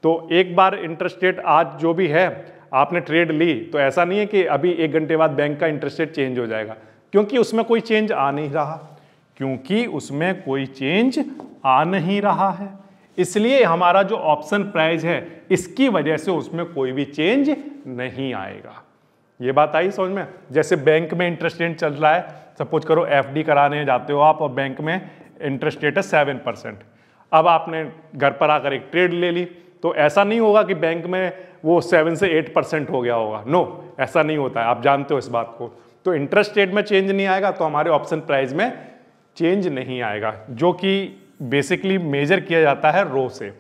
तो एक बार इंटरेस्ट रेट आज जो भी है आपने ट्रेड ली तो ऐसा नहीं है कि अभी 1 घंटे बाद बैंक का इंटरेस्ट रेट चेंज हो जाएगा, क्योंकि उसमें कोई चेंज आ नहीं रहा, क्योंकि उसमें कोई चेंज आ नहीं रहा है। इसलिए हमारा जो ऑप्शन प्राइस है इसकी वजह से उसमें कोई भी चेंज नहीं आएगा। ये बात आई समझ में? जैसे बैंक में इंटरेस्ट रेट चल रहा है, सपोज करो एफडी कराने जाते हो आप और बैंक में इंटरेस्ट रेट है 7%। अब आपने घर पर आकर एक ट्रेड ले ली तो ऐसा नहीं होगा कि बैंक में वो 7 से 8% हो गया होगा। नो, ऐसा नहीं होता है, आप जानते हो इस बात को। तो इंटरेस्ट रेट में चेंज नहीं आएगा तो हमारे ऑप्शन प्राइस में चेंज नहीं आएगा, जो कि बेसिकली मेजर किया जाता है रो से।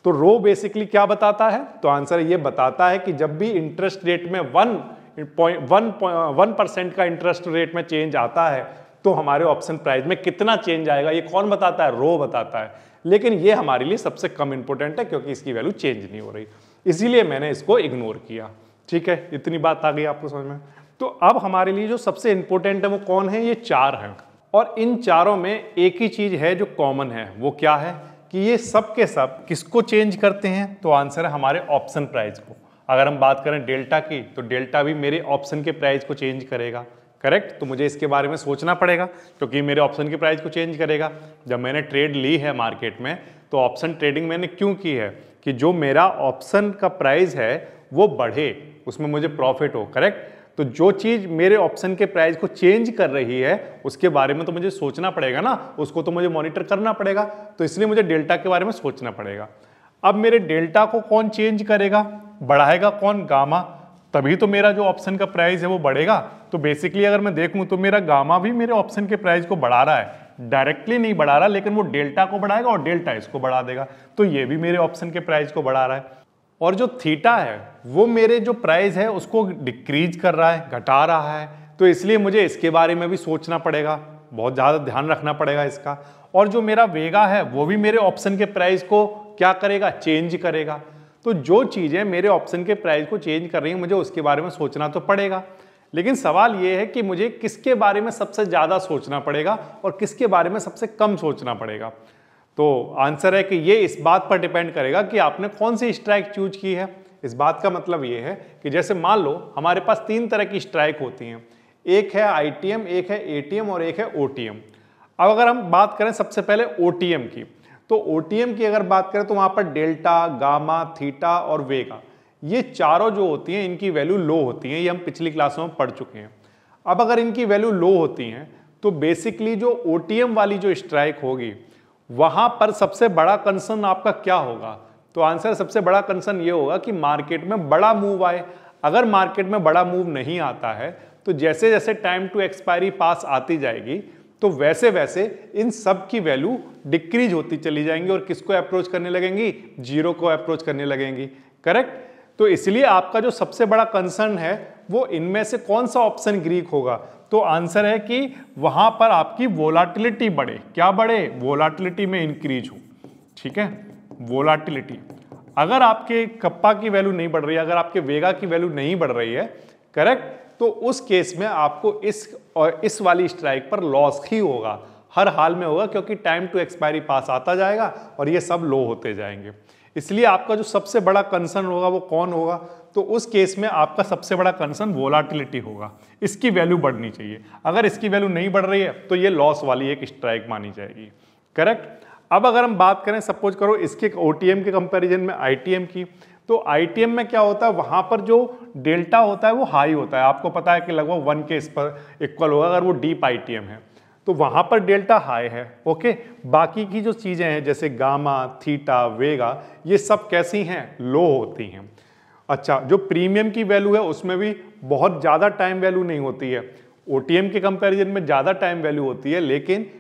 तो रो बेसिकली क्या बताता है? तो आंसर ये बताता है कि जब भी इंटरेस्ट रेट में 1% का इंटरेस्ट रेट में चेंज आता है तो हमारे ऑप्शन प्राइस में कितना चेंज आएगा ये कौन बताता है? रो बताता है। लेकिन ये हमारे लिए सबसे कम इंपॉर्टेंट है क्योंकि इसकी वैल्यू चेंज नहीं हो रही, इसीलिए मैंने इसको इग्नोर किया। ठीक है, इतनी बात आ गई आपको समझ में? तो अब हमारे लिए जो सबसे इंपॉर्टेंट है वो कौन है? ये 4 हैं। और इन चारों में एक ही चीज है जो कॉमन है, वो क्या है कि ये सब के सब किसको चेंज करते हैं? तो आंसर है हमारे ऑप्शन प्राइस को। अगर हम बात करें डेल्टा की, तो डेल्टा भी मेरे ऑप्शन के प्राइस को चेंज करेगा, करेक्ट। तो मुझे इसके बारे में सोचना पड़ेगा क्योंकि मेरे ऑप्शन के प्राइस को चेंज करेगा। जब मैंने ट्रेड ली है मार्केट में, तो ऑप्शन ट्रेडिंग मैंने क्यों की है कि जो मेरा ऑप्शन का प्राइस है वो बढ़े, उसमें मुझे प्रॉफिट हो, करेक्ट। तो जो चीज मेरे ऑप्शन के प्राइस को चेंज कर रही है उसके बारे में तो मुझे सोचना पड़ेगा ना, उसको तो मुझे मॉनिटर करना पड़ेगा। तो इसलिए मुझे डेल्टा के बारे में सोचना पड़ेगा। अब मेरे डेल्टा को कौन चेंज करेगा, बढ़ाएगा कौन? गामा। तभी तो मेरा जो ऑप्शन का प्राइस है वो बढ़ेगा। तो बेसिकली अगर मैं देखूं तो मेरा गामा भी मेरे ऑप्शन के प्राइस को बढ़ा रहा है, डायरेक्टली नहीं बढ़ा रहा, लेकिन वो डेल्टा को बढ़ाएगा और डेल्टा इसको बढ़ा देगा। तो ये भी मेरे ऑप्शन के प्राइस को बढ़ा रहा है। और जो थीटा है वो मेरे जो प्राइस है उसको डिक्रीज कर रहा है, घटा रहा है। तो इसलिए मुझे इसके बारे में भी सोचना पड़ेगा, बहुत ज़्यादा ध्यान रखना पड़ेगा इसका। और जो मेरा वेगा है वो भी मेरे ऑप्शन के प्राइस को क्या करेगा? चेंज करेगा। तो जो चीज़ें मेरे ऑप्शन के प्राइस को चेंज कर रही हैं मुझे उसके बारे में सोचना तो पड़ेगा। लेकिन सवाल ये है कि मुझे किसके बारे में सबसे ज़्यादा सोचना पड़ेगा और किसके बारे में सबसे कम सोचना पड़ेगा। तो आंसर है कि ये इस बात पर डिपेंड करेगा कि आपने कौन सी स्ट्राइक चूज की है। इस बात का मतलब ये है कि जैसे मान लो हमारे पास 3 तरह की स्ट्राइक होती हैं, एक है आईटीएम, एक है एटीएम और एक है ओटीएम। अब अगर हम बात करें सबसे पहले ओटीएम की, तो ओटीएम की अगर बात करें तो वहां पर डेल्टा, गामा, थीटा और वेगा, ये चारों जो होती हैं इनकी वैल्यू लो होती हैं। ये हम पिछली क्लासों में पढ़ चुके हैं। अब अगर इनकी वैल्यू लो होती हैं तो बेसिकली जो ओटीएम वाली जो स्ट्राइक होगी वहां पर सबसे बड़ा कंसर्न आपका क्या होगा? तो आंसर सबसे बड़ा कंसर्न ये होगा कि मार्केट में बड़ा मूव आए। अगर मार्केट में बड़ा मूव नहीं आता है तो जैसे जैसे टाइम टू एक्सपायरी पास आती जाएगी तो वैसे वैसे इन सब की वैल्यू डिक्रीज होती चली जाएंगी और किसको अप्रोच करने लगेंगी? जीरो को अप्रोच करने लगेंगी, करेक्ट। तो इसलिए आपका जो सबसे बड़ा कंसर्न है वो इनमें से कौन सा ऑप्शन ग्रीक होगा? तो आंसर है कि वहां पर आपकी वोलाटिलिटी बढ़े। क्या बढ़े? वोलाटिलिटी में इंक्रीज हो, ठीक है। वोलाटिलिटी, अगर आपके कप्पा की वैल्यू नहीं बढ़ रही है, अगर आपके वेगा की वैल्यू नहीं बढ़ रही है, करेक्ट, तो उस केस में आपको इस वाली स्ट्राइक पर लॉस ही होगा, हर हाल में होगा, क्योंकि टाइम टू एक्सपायरी पास आता जाएगा और ये सब लो होते जाएंगे। इसलिए आपका जो सबसे बड़ा कंसर्न होगा वो कौन होगा? तो उस केस में आपका सबसे बड़ा कंसर्न वोलाटिलिटी होगा। इसकी वैल्यू बढ़नी चाहिए। अगर इसकी वैल्यू नहीं बढ़ रही है तो ये लॉस वाली एक स्ट्राइक मानी जाएगी, करेक्ट। अब अगर हम बात करें सपोज करो इसके ओटीएम के कंपैरिजन में आईटीएम की, तो आईटीएम में क्या होता है, वहां पर जो डेल्टा होता है वो हाई होता है। आपको पता है कि लगभग 1 के इस पर इक्वल होगा अगर वो डीप आईटीएम है, तो वहां पर डेल्टा हाई है, ओके। बाकी की जो चीजें हैं जैसे गामा, थीटा, वेगा, ये सब कैसी हैं? लो होती हैं। अच्छा, जो प्रीमियम की वैल्यू है उसमें भी बहुत ज़्यादा टाइम वैल्यू नहीं होती है। ओटीएम के कंपैरिजन में ज़्यादा टाइम वैल्यू होती है, लेकिन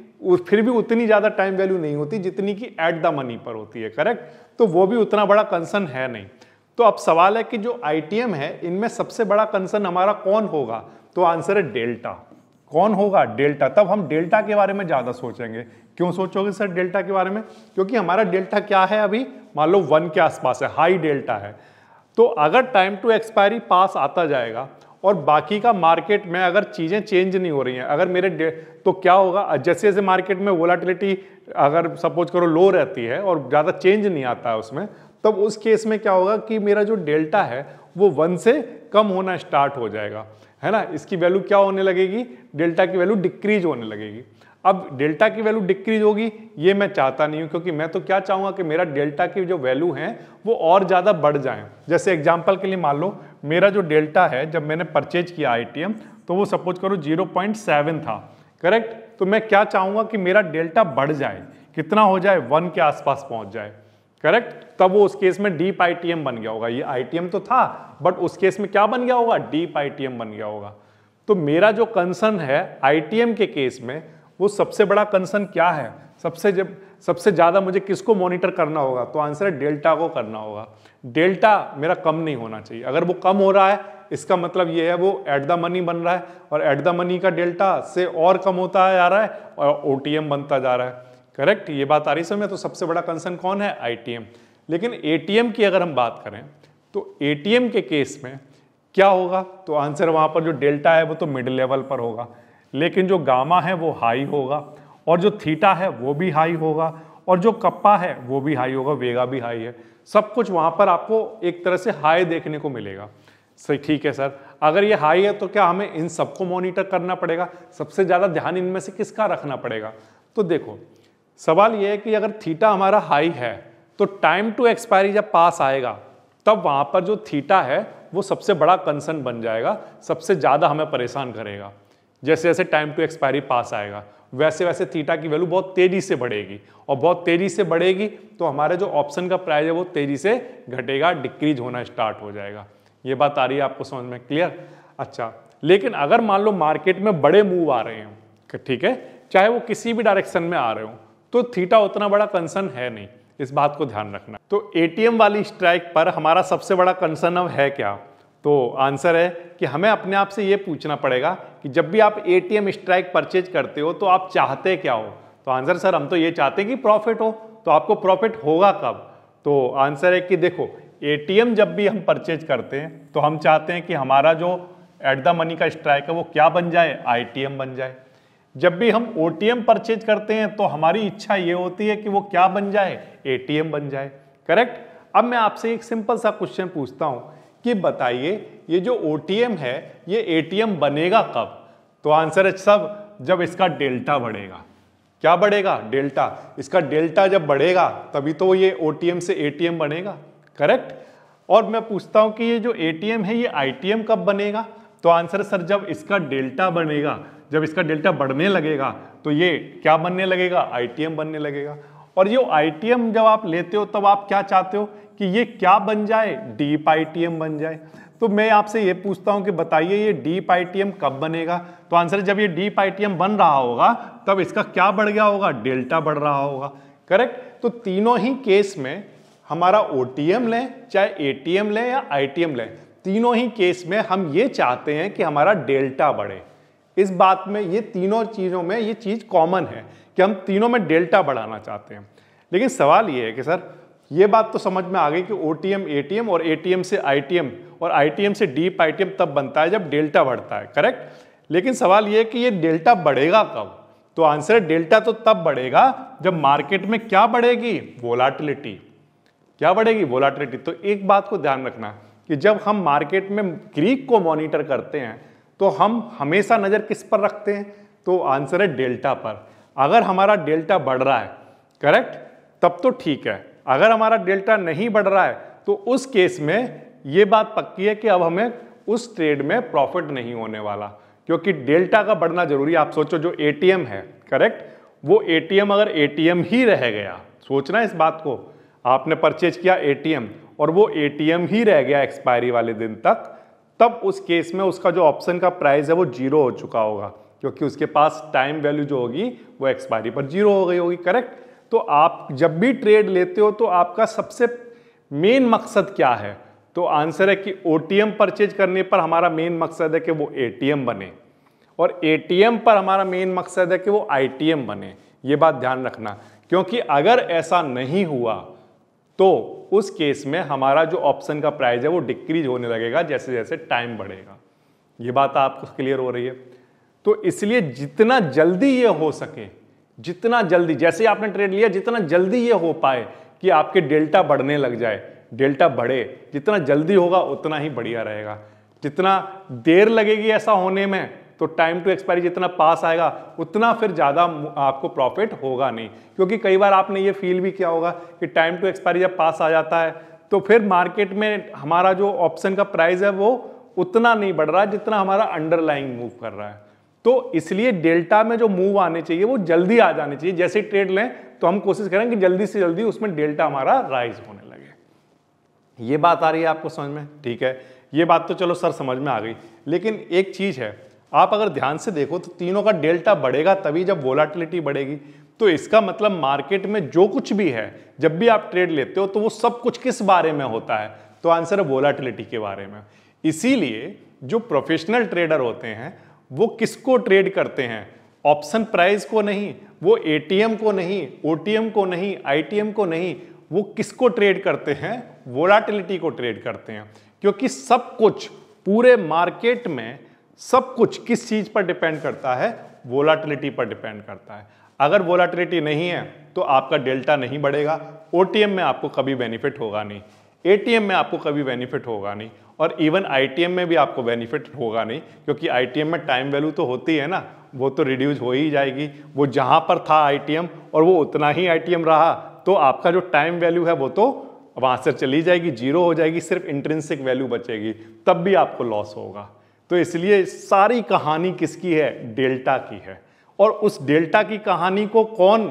फिर भी उतनी ज़्यादा टाइम वैल्यू नहीं होती जितनी कि एट द मनी पर होती है, करेक्ट। तो वो भी उतना बड़ा कंसर्न है नहीं। तो अब सवाल है कि जो आईटीएम है इनमें सबसे बड़ा कंसर्न हमारा कौन होगा? तो आंसर है डेल्टा। कौन होगा? डेल्टा। तब हम डेल्टा के बारे में ज़्यादा सोचेंगे। क्यों सोचोगे सर डेल्टा के बारे में? क्योंकि हमारा डेल्टा क्या है, अभी मान लो 1 के आसपास है, हाई डेल्टा है। तो अगर टाइम टू एक्सपायरी पास आता जाएगा और बाकी का मार्केट में अगर चीज़ें चेंज नहीं हो रही हैं, अगर मेरे तो क्या होगा, जैसे जैसे मार्केट में वोलाटिलिटी अगर सपोज करो लो रहती है और ज़्यादा चेंज नहीं आता है उसमें, तब उस केस में क्या होगा कि मेरा जो डेल्टा है वो 1 से कम होना स्टार्ट हो जाएगा, है ना। इसकी वैल्यू क्या होने लगेगी? डेल्टा की वैल्यू डिक्रीज होने लगेगी। अब डेल्टा की वैल्यू डिक्रीज होगी, ये मैं चाहता नहीं हूं, क्योंकि मैं तो क्या चाहूंगा कि मेरा डेल्टा की जो वैल्यू है वो और ज़्यादा बढ़ जाए। जैसे एग्जांपल के लिए मान लो मेरा जो डेल्टा है जब मैंने परचेज किया आईटीएम, तो वो सपोज करो 0.7 था, करेक्ट। तो मैं क्या चाहूंगा कि मेरा डेल्टा बढ़ जाए, कितना हो जाए? 1 के आसपास पहुंच जाए, करेक्ट। तब वो उस केस में डीप आईटीएम बन गया होगा। ये आईटीएम तो था, बट उस केस में क्या बन गया होगा? डीप आईटीएम बन गया होगा। तो मेरा जो कंसर्न है आईटीएम के केस में, वो सबसे बड़ा कंसर्न क्या है? सबसे ज्यादा मुझे किसको मॉनिटर करना होगा? तो आंसर है डेल्टा को करना होगा। डेल्टा मेरा कम नहीं होना चाहिए। अगर वो कम हो रहा है इसका मतलब ये है वो एट द मनी बन रहा है, और एट द मनी का डेल्टा से और कम होता जा रहा है और ओटीएम बनता जा रहा है, करेक्ट। ये बात आ रही समझ में? तो सबसे बड़ा कंसर्न कौन है? आईटीएम। लेकिन एटीएम की अगर हम बात करें तो एटीएम के केस में क्या होगा? तो आंसर वहां पर जो डेल्टा है वो तो मिड लेवल पर होगा, लेकिन जो गामा है वो हाई होगा, और जो थीटा है वो भी हाई होगा, और जो कप्पा है वो भी हाई होगा, वेगा भी हाई है। सब कुछ वहां पर आपको एक तरह से हाई देखने को मिलेगा। सही, ठीक है सर। अगर ये हाई है तो क्या हमें इन सबको मॉनिटर करना पड़ेगा? सबसे ज्यादा ध्यान इनमें से किसका रखना पड़ेगा? तो देखो, सवाल ये है कि अगर थीटा हमारा हाई है तो टाइम टू एक्सपायरी जब पास आएगा तब वहां पर जो थीटा है वो सबसे बड़ा कंसर्न बन जाएगा, सबसे ज्यादा हमें परेशान करेगा। जैसे जैसे टाइम टू एक्सपायरी पास आएगा वैसे वैसे थीटा की वैल्यू बहुत तेजी से बढ़ेगी, और बहुत तेजी से बढ़ेगी तो हमारे जो ऑप्शन का प्राइस है वो तेजी से घटेगा, डिक्रीज होना स्टार्ट हो जाएगा। ये बात आ रही है आपको समझ में? क्लियर? अच्छा, लेकिन अगर मान लो मार्केट में बड़े मूव आ रहे हैं, ठीक है, चाहे वो किसी भी डायरेक्शन में आ रहे हो, तो थीटा उतना बड़ा कंसर्न है नहीं, इस बात को ध्यान रखना। तो एटीएम वाली स्ट्राइक पर हमारा सबसे बड़ा कंसर्न अब है क्या? तो आंसर है कि हमें अपने आप से ये पूछना पड़ेगा कि जब भी आप एटीएम स्ट्राइक परचेज करते हो तो आप चाहते क्या हो? तो आंसर सर हम तो ये चाहते हैं कि प्रॉफिट हो। तो आपको प्रॉफिट होगा कब? तो आंसर है कि देखो, एटीएम जब भी हम परचेज करते हैं तो हम चाहते हैं कि हमारा जो एट द मनी का स्ट्राइक है वो क्या बन जाए? आईटीएम बन जाए। जब भी हम ओटीएम परचेज करते हैं तो हमारी इच्छा ये होती है कि वो क्या बन जाए? एटीएम बन जाए। करेक्ट? अब मैं आपसे एक सिंपल सा क्वेश्चन पूछता हूं कि बताइए, ये जो ओटीएम है ये एटीएम बनेगा कब? तो आंसर है सब जब इसका डेल्टा बढ़ेगा। क्या बढ़ेगा? डेल्टा। इसका डेल्टा जब बढ़ेगा तभी तो ये ओटीएम से एटीएम बनेगा। करेक्ट? और मैं पूछता हूं कि ये जो एटीएम है ये आईटीएम कब बनेगा? तो आंसर सर जब इसका डेल्टा बनेगा, जब इसका डेल्टा बढ़ने लगेगा तो ये क्या बनने लगेगा? आईटीएम बनने लगेगा। और ये आईटीएम जब आप लेते हो तब आप क्या चाहते हो कि ये क्या बन जाए? डीप आईटीएम बन जाए। तो मैं आपसे ये पूछता हूं कि बताइए ये डीप आईटीएम कब बनेगा? तो आंसर जब ये डीप आईटीएम बन रहा होगा तब इसका क्या बढ़ गया होगा? डेल्टा बढ़ रहा होगा। करेक्ट? तो तीनों ही केस में हमारा ओटीएम लें चाहे एटीएम लें या आईटीएम लें, तीनों ही केस में हम ये चाहते हैं कि हमारा डेल्टा बढ़े। इस बात में, ये तीनों चीजों में ये चीज कॉमन है कि हम तीनों में डेल्टा बढ़ाना चाहते हैं। लेकिन सवाल ये है कि सर ये बात तो समझ में आ गई कि ओटीएम एटीएम और एटीएम से आईटीएम और आईटीएम से डीप आईटीएम तब बनता है जब डेल्टा बढ़ता है। करेक्ट? लेकिन सवाल ये है कि ये डेल्टा बढ़ेगा कब? तो आंसर है डेल्टा तो तब बढ़ेगा जब मार्केट में क्या बढ़ेगी? वोलाटिलिटी। क्या बढ़ेगी? वोलाटिलिटी। तो एक बात को ध्यान रखना कि जब हम मार्केट में ग्रीक को मॉनिटर करते हैं तो हम हमेशा नजर किस पर रखते हैं? तो आंसर है डेल्टा पर। अगर हमारा डेल्टा बढ़ रहा है, करेक्ट, तब तो ठीक है। अगर हमारा डेल्टा नहीं बढ़ रहा है तो उस केस में ये बात पक्की है कि अब हमें उस ट्रेड में प्रॉफिट नहीं होने वाला, क्योंकि डेल्टा का बढ़ना जरूरी है। आप सोचो जो एटीएम है, करेक्ट, वो एटीएम अगर एटीएम ही रह गया, सोचना इस बात को, आपने परचेज किया एटीएम और वो एटीएम ही रह गया एक्सपायरी वाले दिन तक, तब उस केस में उसका जो ऑप्शन का प्राइस है वो जीरो हो चुका होगा, क्योंकि उसके पास टाइम वैल्यू जो होगी वो एक्सपायरी पर जीरो हो गई होगी। करेक्ट? तो आप जब भी ट्रेड लेते हो तो आपका सबसे मेन मकसद क्या है? तो आंसर है कि ओटीएम परचेज करने पर हमारा मेन मकसद है कि वो एटीएम बने, और एटीएम पर हमारा मेन मकसद है कि वो आईटीएम बने। ये बात ध्यान रखना, क्योंकि अगर ऐसा नहीं हुआ तो उस केस में हमारा जो ऑप्शन का प्राइस है वो डिक्रीज होने लगेगा जैसे जैसे टाइम बढ़ेगा। ये बात आपको क्लियर हो रही है? तो इसलिए जितना जल्दी ये हो सके, जितना जल्दी, जैसे आपने ट्रेड लिया, जितना जल्दी ये हो पाए कि आपके डेल्टा बढ़ने लग जाए, डेल्टा बढ़े, जितना जल्दी होगा उतना ही बढ़िया रहेगा। जितना देर लगेगी ऐसा होने में तो टाइम टू एक्सपायरी जितना पास आएगा उतना फिर ज़्यादा आपको प्रॉफिट होगा नहीं, क्योंकि कई बार आपने ये फील भी किया होगा कि टाइम टू एक्सपायरी जब पास आ जाता है तो फिर मार्केट में हमारा जो ऑप्शन का प्राइस है वो उतना नहीं बढ़ रहा जितना हमारा अंडरलाइंग मूव कर रहा है। तो इसलिए डेल्टा में जो मूव आने चाहिए वो जल्दी आ जाने चाहिए। जैसे ट्रेड लें तो हम कोशिश करें कि जल्दी से जल्दी उसमें डेल्टा हमारा राइज होने लगे। ये बात आ रही है आपको समझ में? ठीक है, ये बात तो चलो सर समझ में आ गई। लेकिन एक चीज है, आप अगर ध्यान से देखो तो तीनों का डेल्टा बढ़ेगा तभी जब वोलाटिलिटी बढ़ेगी। तो इसका मतलब मार्केट में जो कुछ भी है, जब भी आप ट्रेड लेते हो तो वो सब कुछ किस बारे में होता है? तो आंसर है वोलाटिलिटी के बारे में। इसीलिए जो प्रोफेशनल ट्रेडर होते हैं वो किसको ट्रेड करते हैं? ऑप्शन प्राइस को नहीं, वो एटीएम को नहीं, ओटीएम को नहीं, आईटीएम को नहीं, वो किसको ट्रेड करते हैं? वोलाटिलिटी को ट्रेड करते हैं। क्योंकि सब कुछ पूरे मार्केट में सब कुछ किस चीज पर डिपेंड करता है? वोलाटिलिटी पर डिपेंड करता है। अगर वोलाटिलिटी नहीं है तो आपका डेल्टा नहीं बढ़ेगा, ओटीएम में आपको कभी बेनिफिट होगा नहीं, एटीएम में आपको कभी बेनिफिट होगा नहीं, और इवन आईटीएम में भी आपको बेनिफिट होगा नहीं, क्योंकि आईटीएम में टाइम वैल्यू तो होती है ना, वो तो रिड्यूस हो ही जाएगी। वो जहां पर था आईटीएम और वो उतना ही आईटीएम रहा, तो आपका जो टाइम वैल्यू है वो तो वहां से चली जाएगी, जीरो हो जाएगी, सिर्फ इंट्रिंसिक वैल्यू बचेगी, तब भी आपको लॉस होगा। तो इसलिए सारी कहानी किसकी है? डेल्टा की है। और उस डेल्टा की कहानी को कौन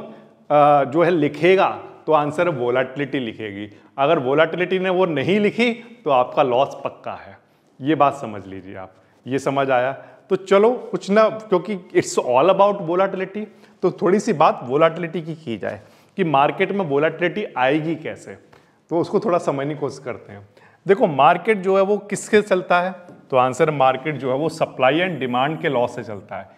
जो है लिखेगा? तो आंसर है वोलाटिलिटी लिखेगी। अगर वोलाटिलिटी ने वो नहीं लिखी तो आपका लॉस पक्का है। ये बात समझ लीजिए आप। ये समझ आया? तो चलो कुछ ना, क्योंकि इट्स ऑल अबाउट वोलाटिलिटी, तो थोड़ी सी बात वोलाटिलिटी की जाए कि मार्केट में वोलाटिलिटी आएगी कैसे, तो उसको थोड़ा समझने की कोशिश करते हैं। देखो मार्केट जो है वो किसके चलता है? तो आंसर मार्केट जो है वो सप्लाई एंड डिमांड के लॉ से चलता है।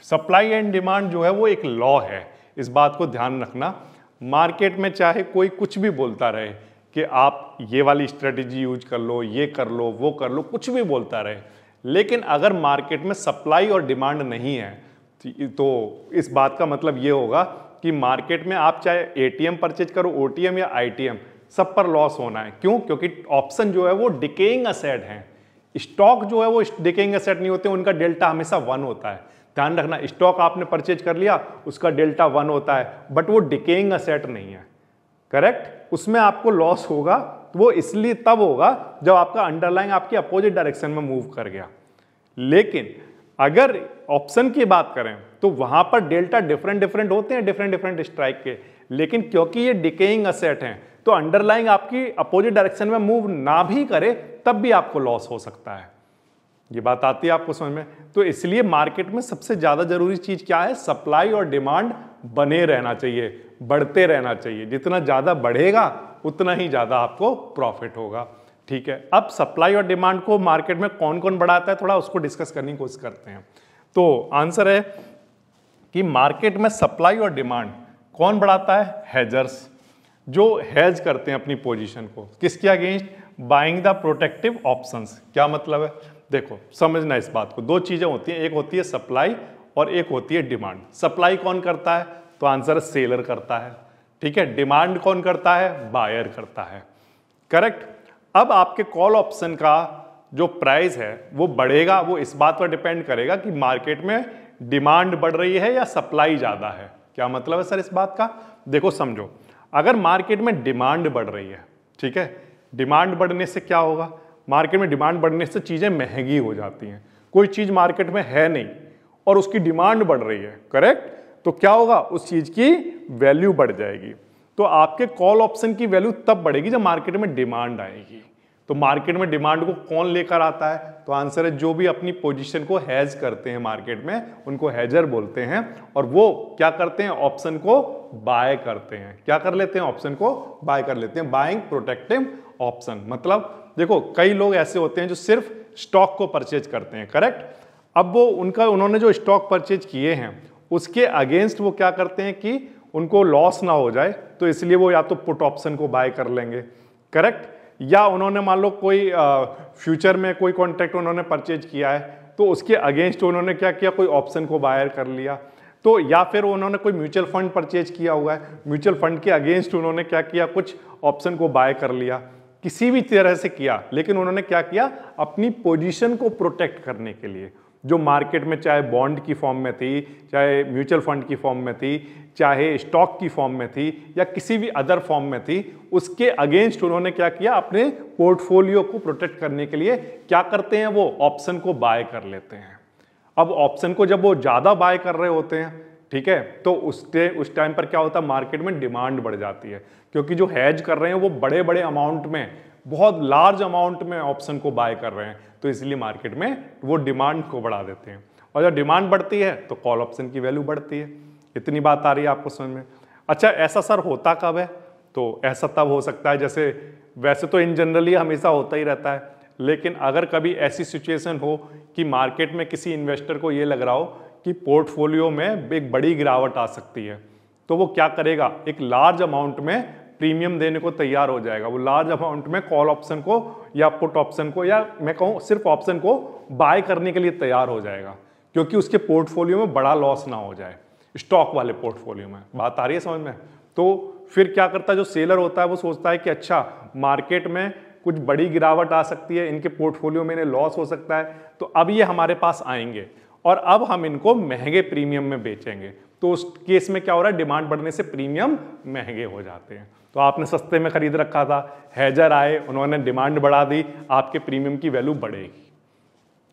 सप्लाई एंड डिमांड जो है वो एक लॉ है, इस बात को ध्यान रखना। मार्केट में चाहे कोई कुछ भी बोलता रहे कि आप ये वाली स्ट्रेटेजी यूज कर लो, ये कर लो, वो कर लो, कुछ भी बोलता रहे, लेकिन अगर मार्केट में सप्लाई और डिमांड नहीं है तो इस बात का मतलब ये होगा कि मार्केट में आप चाहे एटीएम परचेज करो, ओटीएम या आईटीएम, सब पर लॉस होना है। क्यों? क्योंकि ऑप्शन जो है वो डिकेइंग असेट हैं, स्टॉक जो है वो डिकेइंग असेट नहीं होते, उनका डेल्टा हमेशा 1 होता है। ध्यान रखना, स्टॉक आपने परचेज कर लिया, उसका डेल्टा 1 होता है, बट वो डिकेइंग असेट नहीं है, करेक्ट? उसमें आपको लॉस होगा, तो वो इसलिए तब होगा जब आपका अंडरलाइंग आपकी अपोजिट डायरेक्शन में मूव कर गया। लेकिन अगर ऑप्शन की बात करें तो वहां पर डेल्टा डिफरेंट होते हैं, डिफरेंट स्ट्राइक के, लेकिन क्योंकि ये डिकेइंग असेट हैं तो अंडरलाइंग आपकी अपोजिट डायरेक्शन में मूव ना भी करे तब भी आपको लॉस हो सकता है। ये बात आती है आपको समझ में? तो इसलिए मार्केट में सबसे ज्यादा जरूरी चीज क्या है? सप्लाई और डिमांड बने रहना चाहिए, बढ़ते रहना चाहिए। जितना ज्यादा बढ़ेगा उतना ही ज्यादा आपको प्रॉफिट होगा। ठीक है, अब सप्लाई और डिमांड को मार्केट में कौन कौन बढ़ाता है, थोड़ा उसको डिस्कस करने की कोशिश करते हैं। तो आंसर है कि मार्केट में सप्लाई और डिमांड कौन बढ़ाता है? हेजर्स, जो हेज करते हैं अपनी पोजीशन को किसके against? Buying the protective options. क्या मतलब है? देखो समझना इस बात को, दो चीजें होती हैं, एक होती है सप्लाई और एक होती है डिमांड। सप्लाई कौन करता है? तो आंसर सेलर करता है, ठीक है। डिमांड कौन करता है? बायर करता है, करेक्ट। अब आपके कॉल ऑप्शन का जो प्राइस है वो बढ़ेगा, वो इस बात पर डिपेंड करेगा कि मार्केट में डिमांड बढ़ रही है या सप्लाई ज्यादा है। क्या मतलब है सर इस बात का? देखो समझो, अगर मार्केट में डिमांड बढ़ रही है, ठीक है, डिमांड बढ़ने से क्या होगा? मार्केट में डिमांड बढ़ने से चीजें महंगी हो जाती हैं। कोई चीज मार्केट में है नहीं और उसकी डिमांड बढ़ रही है, करेक्ट, तो क्या होगा? उस चीज की वैल्यू बढ़ जाएगी। तो आपके कॉल ऑप्शन की वैल्यू तब बढ़ेगी जब मार्केट में डिमांड आएगी। तो मार्केट में डिमांड को कौन लेकर आता है? तो आंसर है जो भी अपनी पोजीशन को हेज करते हैं मार्केट में, उनको हेजर बोलते हैं। और वो क्या करते हैं? ऑप्शन को बाय करते हैं। क्या कर लेते हैं? ऑप्शन को बाय कर लेते हैं। बाइंग प्रोटेक्टिव ऑप्शन मतलब देखो कई लोग ऐसे होते हैं जो सिर्फ स्टॉक को परचेज करते हैं, करेक्ट। अब वो उन्होंने जो स्टॉक परचेज किए हैं उसके अगेंस्ट वो क्या करते हैं कि उनको लॉस ना हो जाए, तो इसलिए वो या तो पुट ऑप्शन को बाय कर लेंगे, करेक्ट। या उन्होंने मान लो कोई फ्यूचर में कोई कॉन्ट्रैक्ट उन्होंने परचेज किया है तो उसके अगेंस्ट उन्होंने क्या किया? कोई ऑप्शन को बायर कर लिया। तो या फिर उन्होंने कोई म्यूचुअल फंड परचेज किया हुआ है, म्यूचुअल फंड के अगेंस्ट उन्होंने क्या किया? कुछ ऑप्शन को बाय कर लिया। किसी भी तरह से किया, लेकिन उन्होंने क्या किया? अपनी पोजीशन को प्रोटेक्ट करने के लिए, जो मार्केट में चाहे बॉन्ड की फॉर्म में थी, चाहे म्यूचुअल फंड की फॉर्म में थी, चाहे स्टॉक की फॉर्म में थी, या किसी भी अदर फॉर्म में थी, उसके अगेंस्ट उन्होंने क्या किया? अपने पोर्टफोलियो को प्रोटेक्ट करने के लिए क्या करते हैं? वो ऑप्शन को बाय कर लेते हैं। अब ऑप्शन को जब वो ज्यादा बाय कर रहे होते हैं, ठीक है, तो उस टाइम पर क्या होता है? मार्केट में डिमांड बढ़ जाती है, क्योंकि जो हेज कर रहे हैं वो बड़े बड़े अमाउंट में, बहुत लार्ज अमाउंट में ऑप्शन को बाय कर रहे हैं, तो इसलिए मार्केट में वो डिमांड को बढ़ा देते हैं। और जब डिमांड बढ़ती है तो कॉल ऑप्शन की वैल्यू बढ़ती है। इतनी बात आ रही है आपको समझ में? अच्छा, ऐसा सर होता कब है? तो ऐसा तब हो सकता है, जैसे वैसे तो इन जनरली हमेशा होता ही रहता है, लेकिन अगर कभी ऐसी सिचुएशन हो कि मार्केट में किसी इन्वेस्टर को ये लग रहा हो कि पोर्टफोलियो में एक बड़ी गिरावट आ सकती है, तो वो क्या करेगा? एक लार्ज अमाउंट में प्रीमियम देने को तैयार हो जाएगा, वो लार्ज अमाउंट में कॉल ऑप्शन को या पुट ऑप्शन को या मैं कहूँ सिर्फ ऑप्शन को बाय करने के लिए तैयार हो जाएगा, क्योंकि उसके पोर्टफोलियो में बड़ा लॉस ना हो जाए, स्टॉक वाले पोर्टफोलियो में। बात आ रही है समझ में? तो फिर क्या करता है जो सेलर होता है, वो सोचता है कि अच्छा मार्केट में कुछ बड़ी गिरावट आ सकती है, इनके पोर्टफोलियो में इन्हें लॉस हो सकता है, तो अब ये हमारे पास आएंगे और अब हम इनको महंगे प्रीमियम में बेचेंगे। तो उस केस में क्या हो रहा है, डिमांड बढ़ने से प्रीमियम महंगे हो जाते हैं। तो आपने सस्ते में खरीद रखा था, हेजर आए, उन्होंने डिमांड बढ़ा दी, आपके प्रीमियम की वैल्यू बढ़ेगी।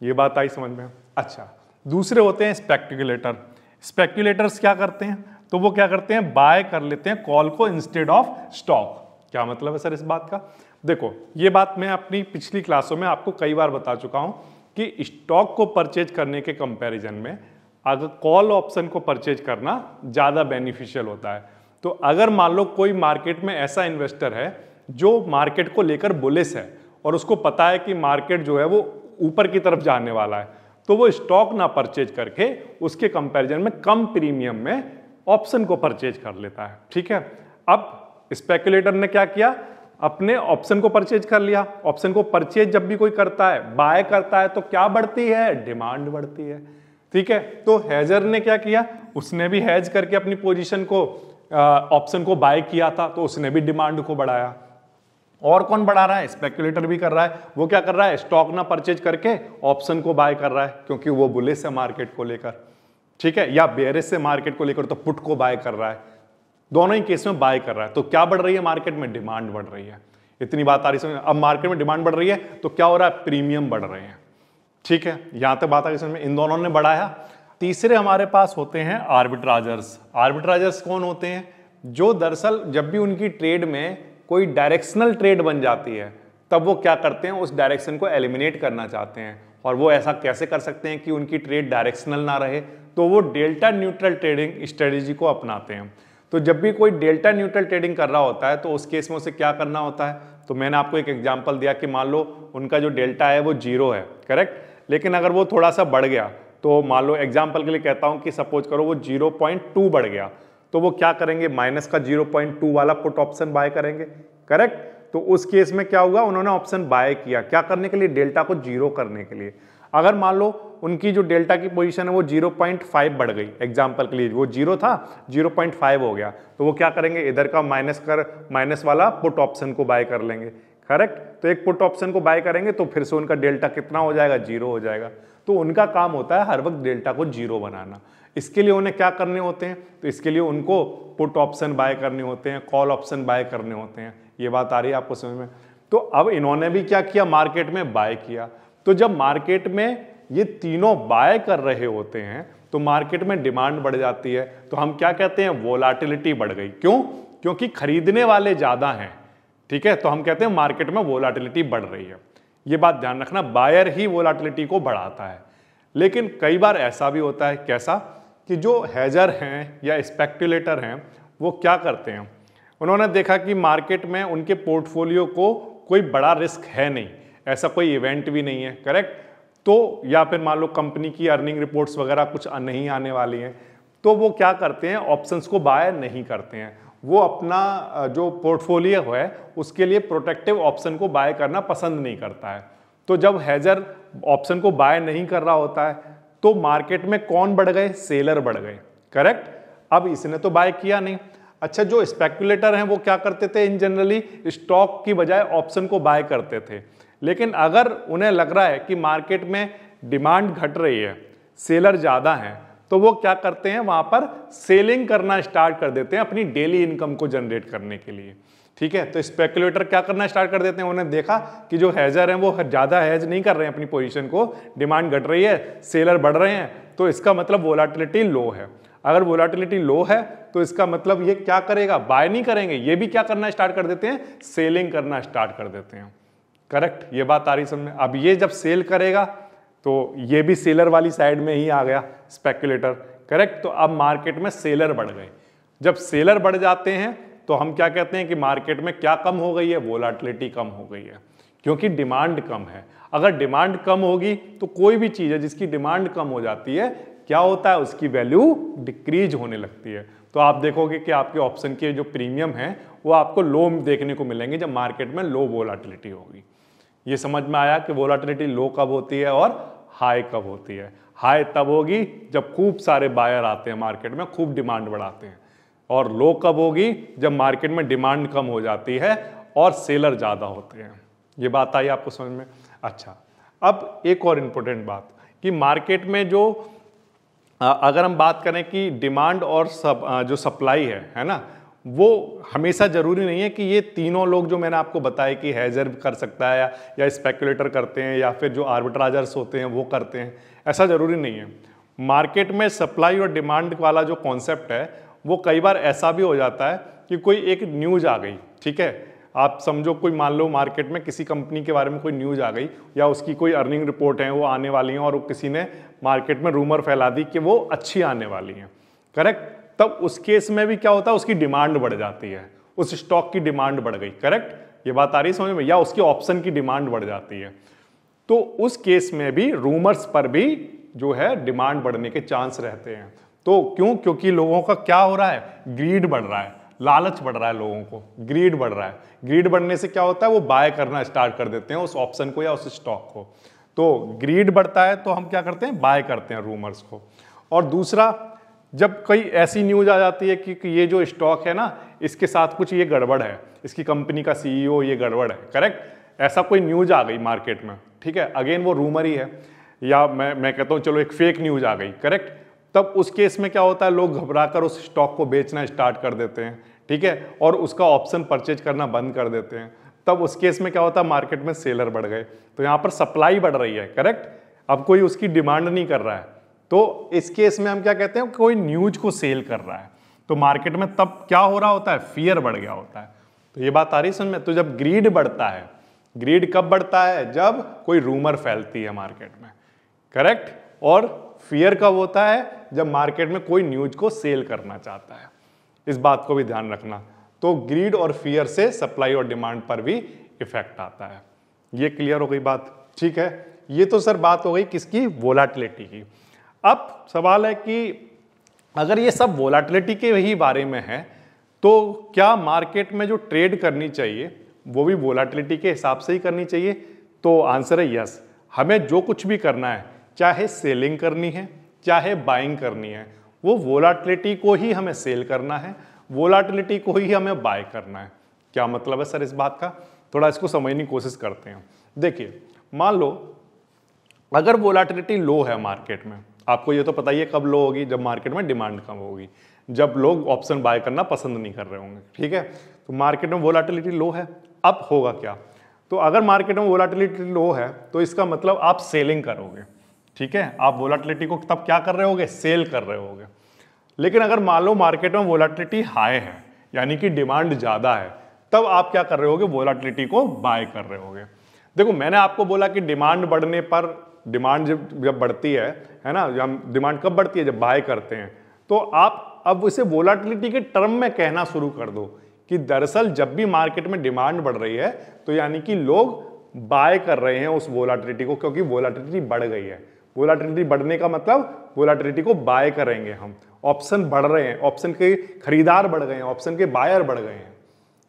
ये बात आई समझ में? अच्छा, दूसरे होते हैं स्पेक्युलेटर। स्पेक्युलेटर्स क्या करते हैं, तो वो क्या करते हैं, बाय कर लेते हैं कॉल को इंस्टेड ऑफ स्टॉक। क्या मतलब है सर इस बात का? देखो, ये बात मैं अपनी पिछली क्लासों में आपको कई बार बता चुका हूं कि स्टॉक को परचेज करने के कंपैरिजन में अगर कॉल ऑप्शन को परचेज करना ज़्यादा बेनिफिशियल होता है। तो अगर मान लो कोई मार्केट में ऐसा इन्वेस्टर है जो मार्केट को लेकर बुलिश है और उसको पता है कि मार्केट जो है वो ऊपर की तरफ जाने वाला है, तो वो स्टॉक ना परचेज करके उसके कंपैरिजन में कम प्रीमियम में ऑप्शन को परचेज कर लेता है। ठीक है, अब स्पेक्युलेटर ने क्या किया, अपने ऑप्शन को परचेज कर लिया। ऑप्शन को परचेज जब भी कोई करता है, बाय करता है, तो क्या बढ़ती है, डिमांड बढ़ती है। ठीक है, तो हेजर ने क्या किया, उसने भी हेज करके अपनी पोजीशन को ऑप्शन को बाय किया था, तो उसने भी डिमांड को बढ़ाया। और कौन बढ़ा रहा है, स्पेक्युलेटर भी कर रहा है। वो क्या कर रहा है, स्टॉक ना परचेज करके ऑप्शन को बाय कर रहा है, क्योंकि वो बुलिश है मार्केट को लेकर। ठीक है, या बेयरिश से मार्केट को लेकर तो पुट को बाय कर रहा है। दोनों ही केस में बाय कर रहा है। तो क्या बढ़ रही है मार्केट में, डिमांड बढ़ रही है। इतनी बात आ रही है। अब मार्केट में डिमांड बढ़ रही है तो क्या हो रहा है, प्रीमियम बढ़ रहे हैं। ठीक है, यहां तक बात आ रही है, इन दोनों ने बढ़ाया। तीसरे हमारे पास होते हैं आर्बिट्राजर्स। आर्बिट्राजर्स कौन होते हैं, जो दरअसल जब भी उनकी ट्रेड में कोई डायरेक्शनल ट्रेड बन जाती है, तब वो क्या करते हैं, उस डायरेक्शन को एलिमिनेट करना चाहते हैं। और वो ऐसा कैसे कर सकते हैं कि उनकी ट्रेड डायरेक्शनल ना रहे, तो वो डेल्टा न्यूट्रल ट्रेडिंग स्ट्रेटेजी को अपनाते हैं। तो जब भी कोई डेल्टा न्यूट्रल ट्रेडिंग कर रहा होता है, तो उस केस में उसे क्या करना होता है, तो मैंने आपको एक एग्जांपल दिया कि मान लो उनका जो डेल्टा है वो 0 है, करेक्ट। लेकिन अगर वो थोड़ा सा बढ़ गया, तो मान लो एग्जांपल के लिए कहता हूं कि सपोज करो वो 0.2 बढ़ गया, तो वो क्या करेंगे, माइनस का 0.2 वाला पुट ऑप्शन बाय करेंगे, करेक्ट। तो उस केस में क्या हुआ, उन्होंने ऑप्शन बाय किया, क्या करने के लिए, डेल्टा को 0 करने के लिए। अगर मान लो उनकी जो डेल्टा की पोजीशन है वो 0.5 बढ़ गई, एग्जांपल के लिए वो 0 था 0.5 हो गया, तो वो क्या करेंगे, इधर का माइनस वाला पुट ऑप्शन को बाय कर लेंगे, करेक्ट। तो एक पुट ऑप्शन को बाय करेंगे तो फिर से उनका डेल्टा कितना हो जाएगा, 0 हो जाएगा। तो उनका काम होता है हर वक्त डेल्टा को 0 बनाना। इसके लिए उन्हें क्या करने होते हैं, तो इसके लिए उनको पुट ऑप्शन बाय करने होते हैं, कॉल ऑप्शन बाय करने होते हैं। ये बात आ रही है आपको समझ में? तो अब इन्होंने भी क्या किया, मार्केट में बाय किया। तो जब मार्केट में ये तीनों बाय कर रहे होते हैं तो मार्केट में डिमांड बढ़ जाती है। तो हम क्या कहते हैं, वोलाटिलिटी बढ़ गई। क्यों? क्योंकि खरीदने वाले ज्यादा हैं। ठीक है, तो हम कहते हैं मार्केट में वोलाटिलिटी बढ़ रही है। ये बात ध्यान रखना, बायर ही वोलाटिलिटी को बढ़ाता है। लेकिन कई बार ऐसा भी होता है, कैसा, कि जो हेजर हैं या स्पेक्युलेटर हैं वो क्या करते हैं, उन्होंने देखा कि मार्केट में उनके पोर्टफोलियो को कोई बड़ा रिस्क है नहीं, ऐसा कोई इवेंट भी नहीं है, करेक्ट। तो या फिर मान लो कंपनी की अर्निंग रिपोर्ट्स वगैरह कुछ नहीं आने वाली हैं, तो वो क्या करते हैं, ऑप्शंस को बाय नहीं करते हैं। वो अपना जो पोर्टफोलियो है उसके लिए प्रोटेक्टिव ऑप्शन को बाय करना पसंद नहीं करता है। तो जब हेजर ऑप्शन को बाय नहीं कर रहा होता है तो मार्केट में कौन बढ़ गए, सेलर बढ़ गए, करेक्ट। अब इसने तो बाय किया नहीं। अच्छा, जो स्पेक्युलेटर हैं वो क्या करते थे, इन जनरली स्टॉक की बजाय ऑप्शन को बाय करते थे। लेकिन अगर उन्हें लग रहा है कि मार्केट में डिमांड घट रही है, सेलर ज्यादा हैं, तो वो क्या करते हैं, वहां पर सेलिंग करना स्टार्ट कर देते हैं अपनी डेली इनकम को जनरेट करने के लिए। ठीक है, तो स्पेक्युलेटर क्या करना स्टार्ट कर देते हैं, उन्हें देखा कि जो हेजर हैं वो ज्यादा हेज नहीं कर रहे हैं अपनी पोजीशन को, डिमांड घट रही है, सेलर बढ़ रहे हैं, तो इसका मतलब वोलाटिलिटी लो है। अगर वोलाटिलिटी लो है तो इसका मतलब ये क्या करेगा, बाय नहीं करेंगे, ये भी क्या करना स्टार्ट कर देते हैं, सेलिंग करना स्टार्ट कर देते हैं, करेक्ट। ये बात आ रही समझ में? अब ये जब सेल करेगा तो ये भी सेलर वाली साइड में ही आ गया स्पेक्युलेटर, करेक्ट। तो अब मार्केट में सेलर बढ़ गए। जब सेलर बढ़ जाते हैं तो हम क्या कहते हैं कि मार्केट में क्या कम हो गई है, वोलाटिलिटी कम हो गई है, क्योंकि डिमांड कम है। अगर डिमांड कम होगी तो कोई भी चीज है जिसकी डिमांड कम हो जाती है, क्या होता है, उसकी वैल्यू डिक्रीज होने लगती है। तो आप देखोगे कि आपके ऑप्शन के जो प्रीमियम हैं वो आपको लो देखने को मिलेंगे जब मार्केट में लो वोलाटिलिटी होगी। ये समझ में आया कि वोलाटिलिटी लो कब होती है और हाई कब होती है। हाई तब होगी जब खूब सारे बायर आते हैं मार्केट में, खूब डिमांड बढ़ाते हैं, और लो कब होगी जब मार्केट में डिमांड कम हो जाती है और सेलर ज़्यादा होते हैं। ये बात आई आपको समझ में? अच्छा, अब एक और इम्पोर्टेंट बात कि मार्केट में जो अगर हम बात करें कि डिमांड और जो सप्लाई है ना, वो हमेशा जरूरी नहीं है कि ये तीनों लोग जो मैंने आपको बताया कि हेजर कर सकता है या स्पेकुलेटर करते हैं या फिर जो आर्बिट्राजर्स होते हैं वो करते हैं, ऐसा जरूरी नहीं है। मार्केट में सप्लाई और डिमांड वाला जो कॉन्सेप्ट है वो कई बार ऐसा भी हो जाता है कि कोई एक न्यूज़ आ गई, ठीक है, आप समझो कोई मान लो मार्केट में किसी कंपनी के बारे में कोई न्यूज़ आ गई या उसकी कोई अर्निंग रिपोर्ट है वो आने वाली है और किसी ने मार्केट में रूमर फैला दी कि वो अच्छी आने वाली है, करेक्ट। तब उस केस में भी क्या होता है, उसकी डिमांड बढ़ जाती है, उस स्टॉक की डिमांड बढ़ गई, करेक्ट। ये बात आ रही है समझ में? या उसकी ऑप्शन की डिमांड बढ़ जाती है, तो उस केस में भी रूमर्स पर भी जो है डिमांड बढ़ने के चांस रहते हैं। तो क्यों? क्योंकि लोगों का क्या हो रहा है, ग्रीड बढ़ रहा है, लालच बढ़ रहा है, लोगों को ग्रीड बढ़ रहा है। ग्रीड बढ़ने से क्या होता है, वो बाय करना स्टार्ट कर देते हैं उस ऑप्शन को या उस स्टॉक को। तो ग्रीड बढ़ता है तो हम क्या करते हैं, बाय करते हैं रूमर्स को। और दूसरा, जब कोई ऐसी न्यूज आ जाती है कि ये जो स्टॉक है ना, इसके साथ कुछ ये गड़बड़ है, इसकी कंपनी का सीईओ ये गड़बड़ है, करेक्ट, ऐसा कोई न्यूज आ गई मार्केट में, ठीक है, अगेन वो रूमर ही है, या मैं कहता हूँ चलो एक फेक न्यूज आ गई, करेक्ट, तब उस केस में क्या होता है, लोग घबराकर उस स्टॉक को बेचना स्टार्ट कर देते हैं, ठीक है, और उसका ऑप्शन परचेज करना बंद कर देते हैं। तब उस केस में क्या होता है, मार्केट में सेलर बढ़ गए, तो यहाँ पर सप्लाई बढ़ रही है, करेक्ट, अब कोई उसकी डिमांड नहीं कर रहा है, तो इस केस में हम क्या कहते हैं, कोई न्यूज को सेल कर रहा है, तो मार्केट में तब क्या हो रहा होता है, फियर बढ़ गया होता है। तो ये बात आ रही है समझ में? तो जब ग्रीड बढ़ता है, ग्रीड कब बढ़ता है, जब कोई रूमर फैलती है मार्केट में, करेक्ट, और फियर कब होता है, जब मार्केट में कोई न्यूज को सेल करना चाहता है। इस बात को भी ध्यान रखना। तो ग्रीड और फियर से सप्लाई और डिमांड पर भी इफेक्ट आता है। ये क्लियर हो गई बात? ठीक है, ये तो सर बात हो गई किसकी, वोलाटिलिटी की। अब सवाल है कि अगर ये सब वोलाटिलिटी के ही बारे में है तो क्या मार्केट में जो ट्रेड करनी चाहिए वो भी वोलाटिलिटी के हिसाब से ही करनी चाहिए? तो आंसर है यस। हमें जो कुछ भी करना है, चाहे सेलिंग करनी है चाहे बाइंग करनी है, वो वोलाटिलिटी को ही हमें सेल करना है, वोलाटिलिटी को ही हमें बाय करना है। क्या मतलब है सर इस बात का? थोड़ा इसको समझने की कोशिश करते हैं। देखिए, मान लो अगर वोलाटिलिटी लो है मार्केट में, आपको ये तो पता ही है कब लो होगी, जब मार्केट में डिमांड कम होगी, जब लोग ऑप्शन बाय करना पसंद नहीं कर रहे होंगे, ठीक है, तो मार्केट में वोलाटिलिटी लो है। अब होगा क्या, तो अगर मार्केट में वोलाटिलिटी लो है तो इसका मतलब आप सेलिंग करोगे, ठीक है, आप वोलाटिलिटी को तब क्या कर रहे होगे, सेल कर रहे होगे। लेकिन अगर मान लो मार्केट में वोलाटिलिटी हाई है, यानी कि डिमांड ज्यादा है, तब आप क्या कर रहे होगे, वोलाटिलिटी को बाय कर रहे होगे। देखो, मैंने आपको बोला कि डिमांड बढ़ने पर, डिमांड जब बढ़ती है ना, डिमांड कब बढ़ती है, जब बाय करते हैं, तो आप अब उसे वोलाटिलिटी के टर्म में कहना शुरू कर दो कि दरअसल जब भी मार्केट में डिमांड बढ़ रही है तो यानी कि लोग बाय कर रहे हैं उस वोलाटिलिटी को, क्योंकि वोलाटिलिटी बढ़ गई है। वोलाटिलिटी बढ़ने का मतलब वोलाटिलिटी को बाय करेंगे हम, ऑप्शन बढ़ रहे हैं, ऑप्शन के खरीदार बढ़ गए हैं, ऑप्शन के बायर बढ़ गए हैं।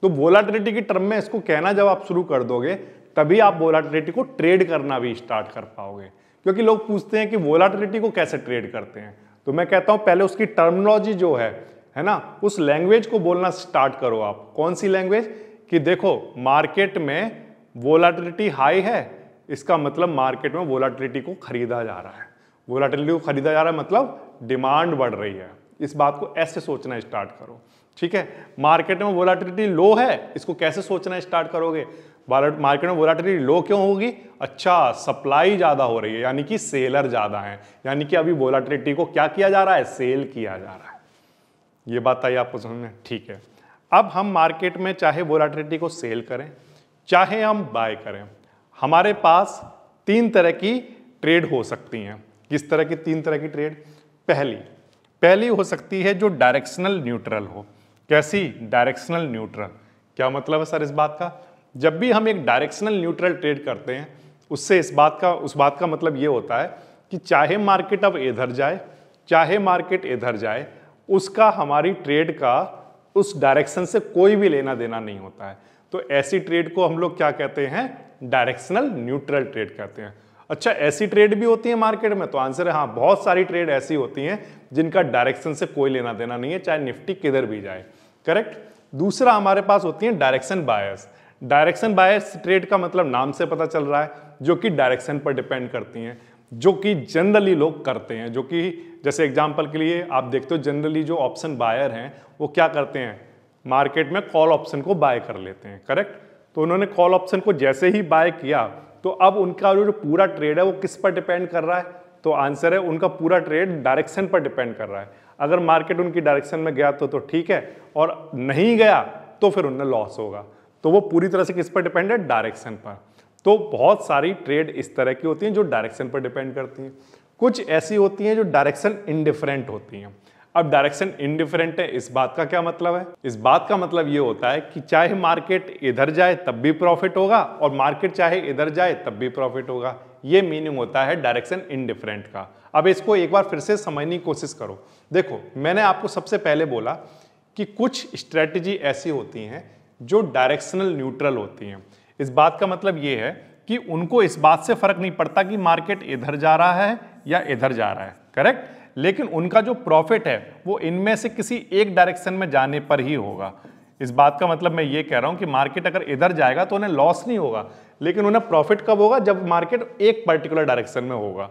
तो वोलाटिलिटी की टर्म में इसको कहना जब आप शुरू कर दोगे तभी आप वोलाटिलिटी को ट्रेड करना भी स्टार्ट कर पाओगे। क्योंकि लोग पूछते हैं कि वोलाटिलिटी को कैसे ट्रेड करते हैं, तो मैं कहता हूं पहले उसकी टर्मिनोलॉजी जो है ना, उस लैंग्वेज को बोलना स्टार्ट करो आप। कौन सी लैंग्वेज? कि देखो, मार्केट में वोलाटिलिटी हाई है, इसका मतलब मार्केट में वोलाटिलिटी को खरीदा जा रहा है, वोलाटिलिटी को खरीदा जा रहा है मतलब डिमांड बढ़ रही है। इस बात को ऐसे सोचना स्टार्ट करो, ठीक है। मार्केट में वोलाटिलिटी लो है, इसको कैसे सोचना स्टार्ट करोगे, मार्केट में वोलाटिलिटी लो क्यों होगी, अच्छा सप्लाई ज्यादा हो रही है, यानी कि सेलर ज्यादा है, यानी कि अभी वोलाटिलिटी को क्या किया जा रहा है, सेल किया जा रहा है। ये बात आई आपको समझ में? ठीक है। अब हम मार्केट में चाहे वोलाटिलिटी को सेल करें चाहे हम बाय करें, हमारे पास तीन तरह की ट्रेड हो सकती हैं। किस तरह की तीन तरह की ट्रेड? पहली हो सकती है जो डायरेक्शनल न्यूट्रल हो। कैसी? Directional neutral. क्या मतलब है सर इस बात का? जब भी हम एक डायरेक्शनल न्यूट्रल ट्रेड करते हैं उससे उस बात का मतलब ये होता है कि चाहे मार्केट अब इधर जाए चाहे मार्केट इधर जाए, उसका हमारी ट्रेड का उस डायरेक्शन से कोई भी लेना देना नहीं होता है। तो ऐसी ट्रेड को हम लोग क्या कहते हैं? डायरेक्शनल न्यूट्रल ट्रेड कहते हैं। अच्छा, ऐसी ट्रेड भी होती है मार्केट में? तो आंसर है हाँ, बहुत सारी ट्रेड ऐसी होती हैं जिनका डायरेक्शन से कोई लेना देना नहीं है, चाहे निफ्टी किधर भी जाए। करेक्ट। दूसरा हमारे पास होती है डायरेक्शन बायस। डायरेक्शन बायस ट्रेड का मतलब नाम से पता चल रहा है, जो कि डायरेक्शन पर डिपेंड करती हैं, जो कि जनरली लोग करते हैं। जो कि जैसे एग्जांपल के लिए आप देखते हो, जनरली जो ऑप्शन बायर हैं वो क्या करते हैं? मार्केट में कॉल ऑप्शन को बाय कर लेते हैं। करेक्ट। तो उन्होंने कॉल ऑप्शन को जैसे ही बाय किया तो अब उनका जो पूरा ट्रेड है वो किस पर डिपेंड कर रहा है? तो आंसर है उनका पूरा ट्रेड डायरेक्शन पर डिपेंड कर रहा है। अगर मार्केट उनकी डायरेक्शन में गया तो ठीक है, और नहीं गया तो फिर उन्हें लॉस होगा। तो वो पूरी तरह से किस पर डिपेंड है? डायरेक्शन पर। तो बहुत सारी ट्रेड इस तरह की होती हैं जो डायरेक्शन पर डिपेंड करती हैं। कुछ ऐसी होती हैं जो डायरेक्शन इंडिफरेंट होती हैं। अब डायरेक्शन इंडिफरेंट है, इस बात का क्या मतलब है? इस बात का मतलब ये होता है कि चाहे मार्केट इधर जाए तब भी प्रॉफिट होगा और मार्केट चाहे इधर जाए तब भी प्रॉफिट होगा। ये मीनिंग होता है डायरेक्शन इंडिफरेंट का। अब इसको एक बार फिर से समझने की कोशिश करो। देखो, मैंने आपको सबसे पहले बोला कि कुछ स्ट्रेटजी ऐसी होती हैं जो डायरेक्शनल न्यूट्रल होती हैं। इस बात का मतलब ये है कि उनको इस बात से फर्क नहीं पड़ता कि मार्केट इधर जा रहा है या इधर जा रहा है। करेक्ट। लेकिन उनका जो प्रॉफिट है वो इनमें से किसी एक डायरेक्शन में जाने पर ही होगा। इस बात का मतलब मैं ये कह रहा हूं कि मार्केट अगर इधर जाएगा तो उन्हें लॉस नहीं होगा, लेकिन उन्हें प्रॉफिट कब होगा? जब मार्केट एक पर्टिकुलर डायरेक्शन में होगा।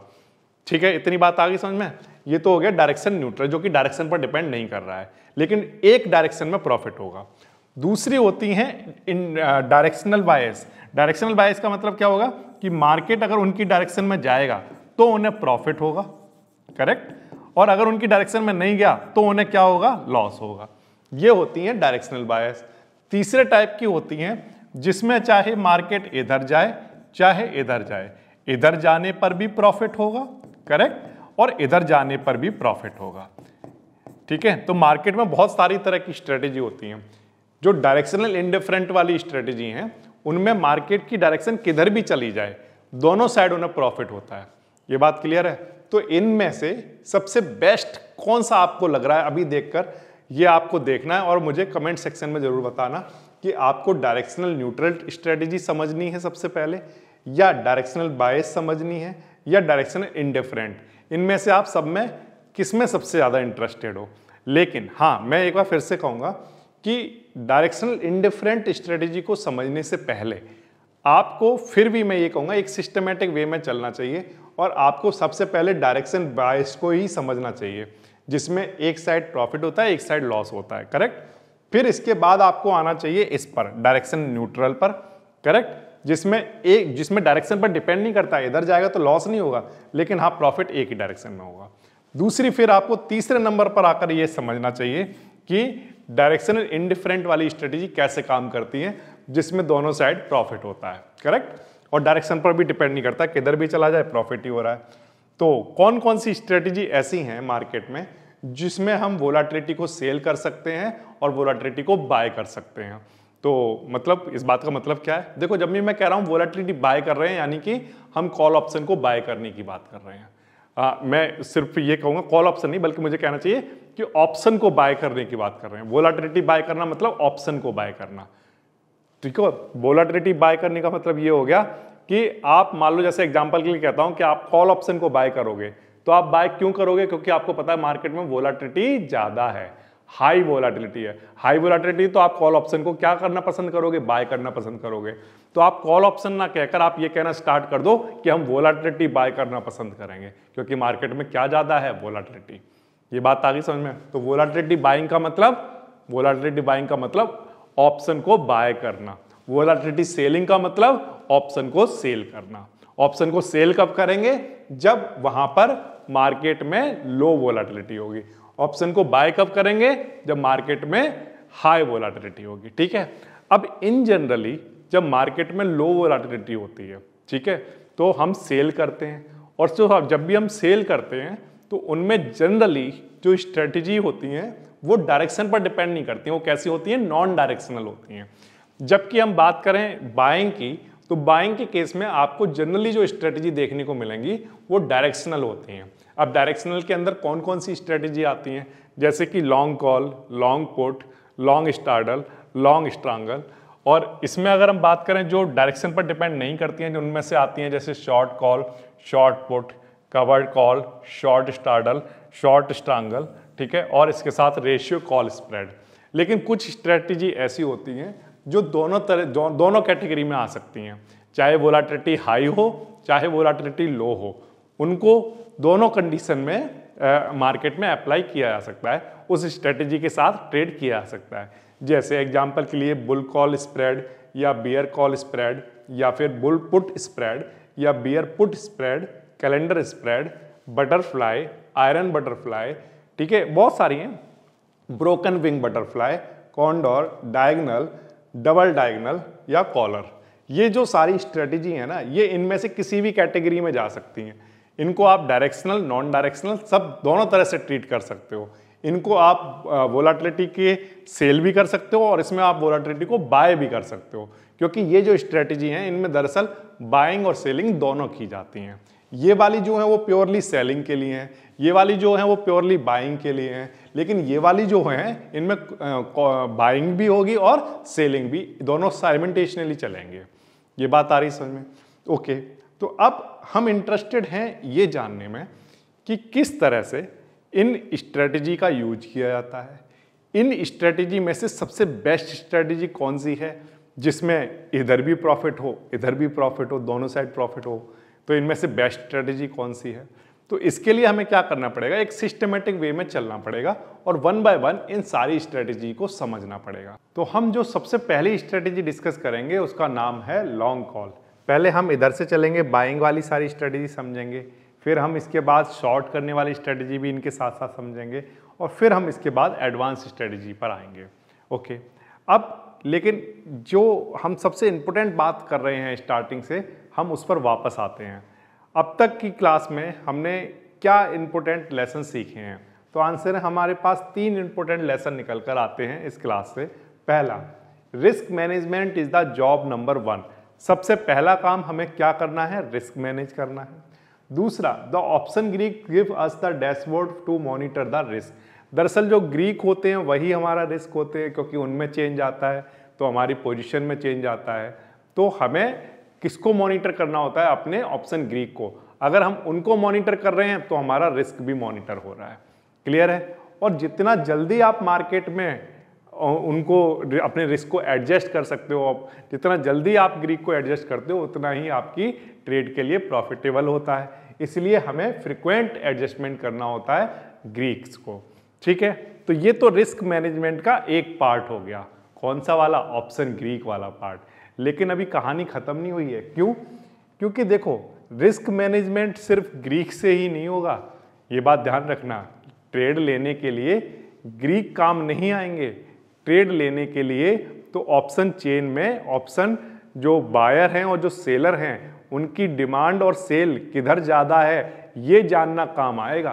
ठीक है, इतनी बात आ गई समझ में? ये तो हो गया डायरेक्शन न्यूट्रल, जो कि डायरेक्शन पर डिपेंड नहीं कर रहा है, लेकिन एक डायरेक्शन में प्रॉफिट होगा। दूसरी होती हैं इन डायरेक्शनल बायस। डायरेक्शनल बायस का मतलब क्या होगा? कि मार्केट अगर उनकी डायरेक्शन में जाएगा तो उन्हें प्रॉफिट होगा। करेक्ट। और अगर उनकी डायरेक्शन में नहीं गया तो उन्हें क्या होगा? लॉस होगा। ये होती हैं डायरेक्शनल बायस। तीसरे टाइप की होती हैं जिसमें चाहे मार्केट इधर जाए चाहे इधर जाए, इधर जाने पर भी प्रॉफिट होगा। करेक्ट। और इधर जाने पर भी प्रॉफिट होगा। ठीक है। तो मार्केट में बहुत सारी तरह की स्ट्रेटेजी होती हैं। जो डायरेक्शनल इंडिफरेंट वाली स्ट्रेटेजी हैं उनमें मार्केट की डायरेक्शन किधर भी चली जाए, दोनों साइड उन्हें प्रॉफिट होता है। ये बात क्लियर है? तो इनमें से सबसे बेस्ट कौन सा आपको लग रहा है अभी देखकर, ये आपको देखना है और मुझे कमेंट सेक्शन में जरूर बताना कि आपको डायरेक्शनल न्यूट्रल स्ट्रेटेजी समझनी है सबसे पहले, या डायरेक्शनल बायस समझनी है, या डायरेक्शनल इंडिफरेंट। इनमें से आप सब में किस में सबसे ज्यादा इंटरेस्टेड हो। लेकिन हाँ, मैं एक बार फिर से कहूंगा कि डायरेक्शनल इंडिफरेंट स्ट्रेटेजी को समझने से पहले आपको फिर भी मैं ये कहूंगा एक सिस्टमेटिक वे में चलना चाहिए, और आपको सबसे पहले डायरेक्शन बायस को ही समझना चाहिए, जिसमें एक साइड प्रॉफिट होता है एक साइड लॉस होता है। करेक्ट। फिर इसके बाद आपको आना चाहिए इस पर, डायरेक्शन न्यूट्रल पर। करेक्ट। जिसमें डायरेक्शन पर डिपेंड नहीं करता है, इधर जाएगा तो लॉस नहीं होगा, लेकिन हाँ प्रॉफिट एक ही डायरेक्शन में होगा। दूसरी, फिर आपको तीसरे नंबर पर आकर यह समझना चाहिए कि डायरेक्शनल इंडिफरेंट वाली स्ट्रेटेजी कैसे काम करती है, जिसमें दोनों साइड प्रॉफिट होता है। करेक्ट। और डायरेक्शन पर भी डिपेंड नहीं करता, किधर भी चला जाए प्रॉफिट ही हो रहा है। तो कौन कौन सी स्ट्रेटेजी ऐसी हैं मार्केट में जिसमें हम वोलाटिलिटी को सेल कर सकते हैं और वोलाटिलिटी को बाय कर सकते हैं? तो मतलब इस बात का मतलब क्या है? देखो, जब भी मैं कह रहा हूं वोलाटिलिटी बाय कर रहे हैं, यानी कि हम कॉल ऑप्शन को बाय करने की बात कर रहे हैं। मैं सिर्फ ये कहूंगा कॉल ऑप्शन नहीं, बल्कि मुझे कहना चाहिए कि ऑप्शन को बाय करने की बात कर रहे हैं। वोलाटिलिटी बाय करना मतलब ऑप्शन को बाय करना। ठीक है। वोलाटिलिटी बाय करने का मतलब ये हो गया कि आप मान लो, जैसे एग्जांपल के लिए कहता हूं कि आप कॉल ऑप्शन को बाय करोगे, तो आप बाय क्यों करोगे? क्योंकि आपको पता है मार्केट में वोलाटिलिटी ज्यादा है, हाई वोलाटिलिटी है। हाई वोलाटिलिटी तो आप कॉल ऑप्शन को क्या करना पसंद करोगे? बाय करना पसंद करोगे। तो आप कॉल ऑप्शन ना कहकर आप ये कहना स्टार्ट कर दो कि हम वोलाटिलिटी बाय करना पसंद करेंगे, क्योंकि मार्केट में क्या ज्यादा है? वोलाटिलिटी। ये बात आ गई समझ में? तो वोलाटिलिटी बाइंग का मतलब ऑप्शन को बाय करना। वोलाटिलिटी सेलिंग का मतलब ऑप्शन को सेल करना। ऑप्शन को सेल कब करेंगे? जब वहां पर मार्केट में लो वोलाटिलिटी होगी। ऑप्शन को बाय कब करेंगे? जब मार्केट में हाई वोलाटिलिटी होगी। ठीक है। अब इन जनरली जब मार्केट में लो वोलाटिलिटी होती है, ठीक है, तो हम सेल करते हैं, और जब भी हम सेल करते हैं तो उनमें जनरली जो स्ट्रेटजी होती हैं वो डायरेक्शन पर डिपेंड नहीं करती हैं। वो कैसी होती हैं? नॉन डायरेक्शनल होती हैं। जबकि हम बात करें बाइंग की, तो बाइंग के केस में आपको जनरली जो स्ट्रेटजी देखने को मिलेंगी वो डायरेक्शनल होती हैं। अब डायरेक्शनल के अंदर कौन कौन सी स्ट्रेटजी आती हैं? जैसे कि long call, long put, long straddle, long strangle. और इसमें अगर हम बात करें जो डायरेक्शन पर डिपेंड नहीं करती हैं, जो उनमें से आती हैं जैसे short call, short put, covered call, short straddle, short strangle, ठीक है, और इसके साथ रेशियो कॉल स्प्रेड। लेकिन कुछ स्ट्रेटजी ऐसी होती हैं जो दोनों कैटेगरी में आ सकती हैं, चाहे वोलेटिलिटी हाई हो चाहे वोलेटिलिटी लो हो, उनको दोनों कंडीशन में मार्केट में अप्लाई किया जा सकता है, उस स्ट्रेटजी के साथ ट्रेड किया जा सकता है। जैसे एग्जांपल के लिए बुल कॉल स्प्रेड या बियर कॉल स्प्रेड या फिर बुल पुट स्प्रेड या beer put spread, calendar spread, butterfly, iron butterfly, ठीक है, बहुत सारी हैं, broken wing butterfly, condor, diagonal, double diagonal या कॉलर। ये जो सारी स्ट्रेटजी है ना, ये इनमें से किसी भी कैटेगरी में जा सकती हैं। इनको आप डायरेक्शनल, नॉन डायरेक्शनल सब दोनों तरह से ट्रीट कर सकते हो। इनको आप वोलेटिलिटी के सेल भी कर सकते हो और इसमें आप वोलेटिलिटी को बाय भी कर सकते हो, क्योंकि ये जो स्ट्रेटजी हैं इनमें दरअसल बाइंग और सेलिंग दोनों की जाती हैं। ये वाली जो है वो प्योरली सेलिंग के लिए हैं, ये वाली जो है वो प्योरली बाइंग के लिए हैं, लेकिन ये वाली जो है इनमें बाइंग भी होगी और सेलिंग भी, दोनों साइमल्टेनियसली चलेंगे। ये बात आ रही समझ में? ओके, तो अब हम इंटरेस्टेड हैं ये जानने में कि किस तरह से इन स्ट्रेटजी का यूज किया जाता है। इन स्ट्रेटजी में से सबसे बेस्ट स्ट्रेटजी कौन सी है जिसमें इधर भी प्रॉफिट हो इधर भी प्रॉफिट हो, दोनों साइड प्रॉफिट हो, तो इनमें से बेस्ट स्ट्रेटजी कौन सी है? तो इसके लिए हमें क्या करना पड़ेगा, एक सिस्टमेटिक वे में चलना पड़ेगा और वन बाय वन इन सारी स्ट्रेटजी को समझना पड़ेगा। तो हम जो सबसे पहली स्ट्रेटजी डिस्कस करेंगे उसका नाम है लॉन्ग कॉल। पहले हम इधर से चलेंगे, बाइंग वाली सारी स्ट्रेटजी समझेंगे, फिर हम इसके बाद शॉर्ट करने वाली स्ट्रेटजी भी इनके साथ साथ समझेंगे और फिर हम इसके बाद एडवांस स्ट्रेटजी पर आएंगे। ओके, अब लेकिन जो हम सबसे इम्पोर्टेंट बात कर रहे हैं स्टार्टिंग से, हम उस पर वापस आते हैं। अब तक की क्लास में हमने क्या इम्पोर्टेंट लेसन सीखे हैं? तो आंसर है हमारे पास 3 इम्पोर्टेंट लेसन निकल कर आते हैं इस क्लास से। पहला, risk management is the job number 1। सबसे पहला काम हमें क्या करना है? रिस्क मैनेज करना है। दूसरा, the option Greek give us the dashboard to monitor the risk. दरअसल जो ग्रीक होते हैं वही हमारा रिस्क होते हैं, क्योंकि उनमें चेंज आता है तो हमारी पोजीशन में चेंज आता है। तो हमें किसको मॉनिटर करना होता है? अपने ऑप्शन ग्रीक को। अगर हम उनको मॉनिटर कर रहे हैं तो हमारा रिस्क भी मॉनिटर हो रहा है। क्लियर है? और जितना जल्दी आप मार्केट में उनको अपने रिस्क को एडजस्ट कर सकते हो, जितना जल्दी आप ग्रीक को एडजस्ट करते हो उतना ही आपकी ट्रेड के लिए प्रॉफिटेबल होता है। इसलिए हमें फ्रिक्वेंट एडजस्टमेंट करना होता है ग्रीक्स को। ठीक है, तो ये तो रिस्क मैनेजमेंट का एक पार्ट हो गया। कौन सा वाला? ऑप्शन ग्रीक वाला पार्ट। लेकिन अभी कहानी खत्म नहीं हुई है। क्यों? क्योंकि देखो, रिस्क मैनेजमेंट सिर्फ ग्रीक से ही नहीं होगा, ये बात ध्यान रखना। ट्रेड लेने के लिए ग्रीक काम नहीं आएंगे। ट्रेड लेने के लिए तो ऑप्शन चेन में ऑप्शन जो बायर हैं और जो सेलर हैं उनकी डिमांड और सेल किधर ज़्यादा है ये जानना काम आएगा।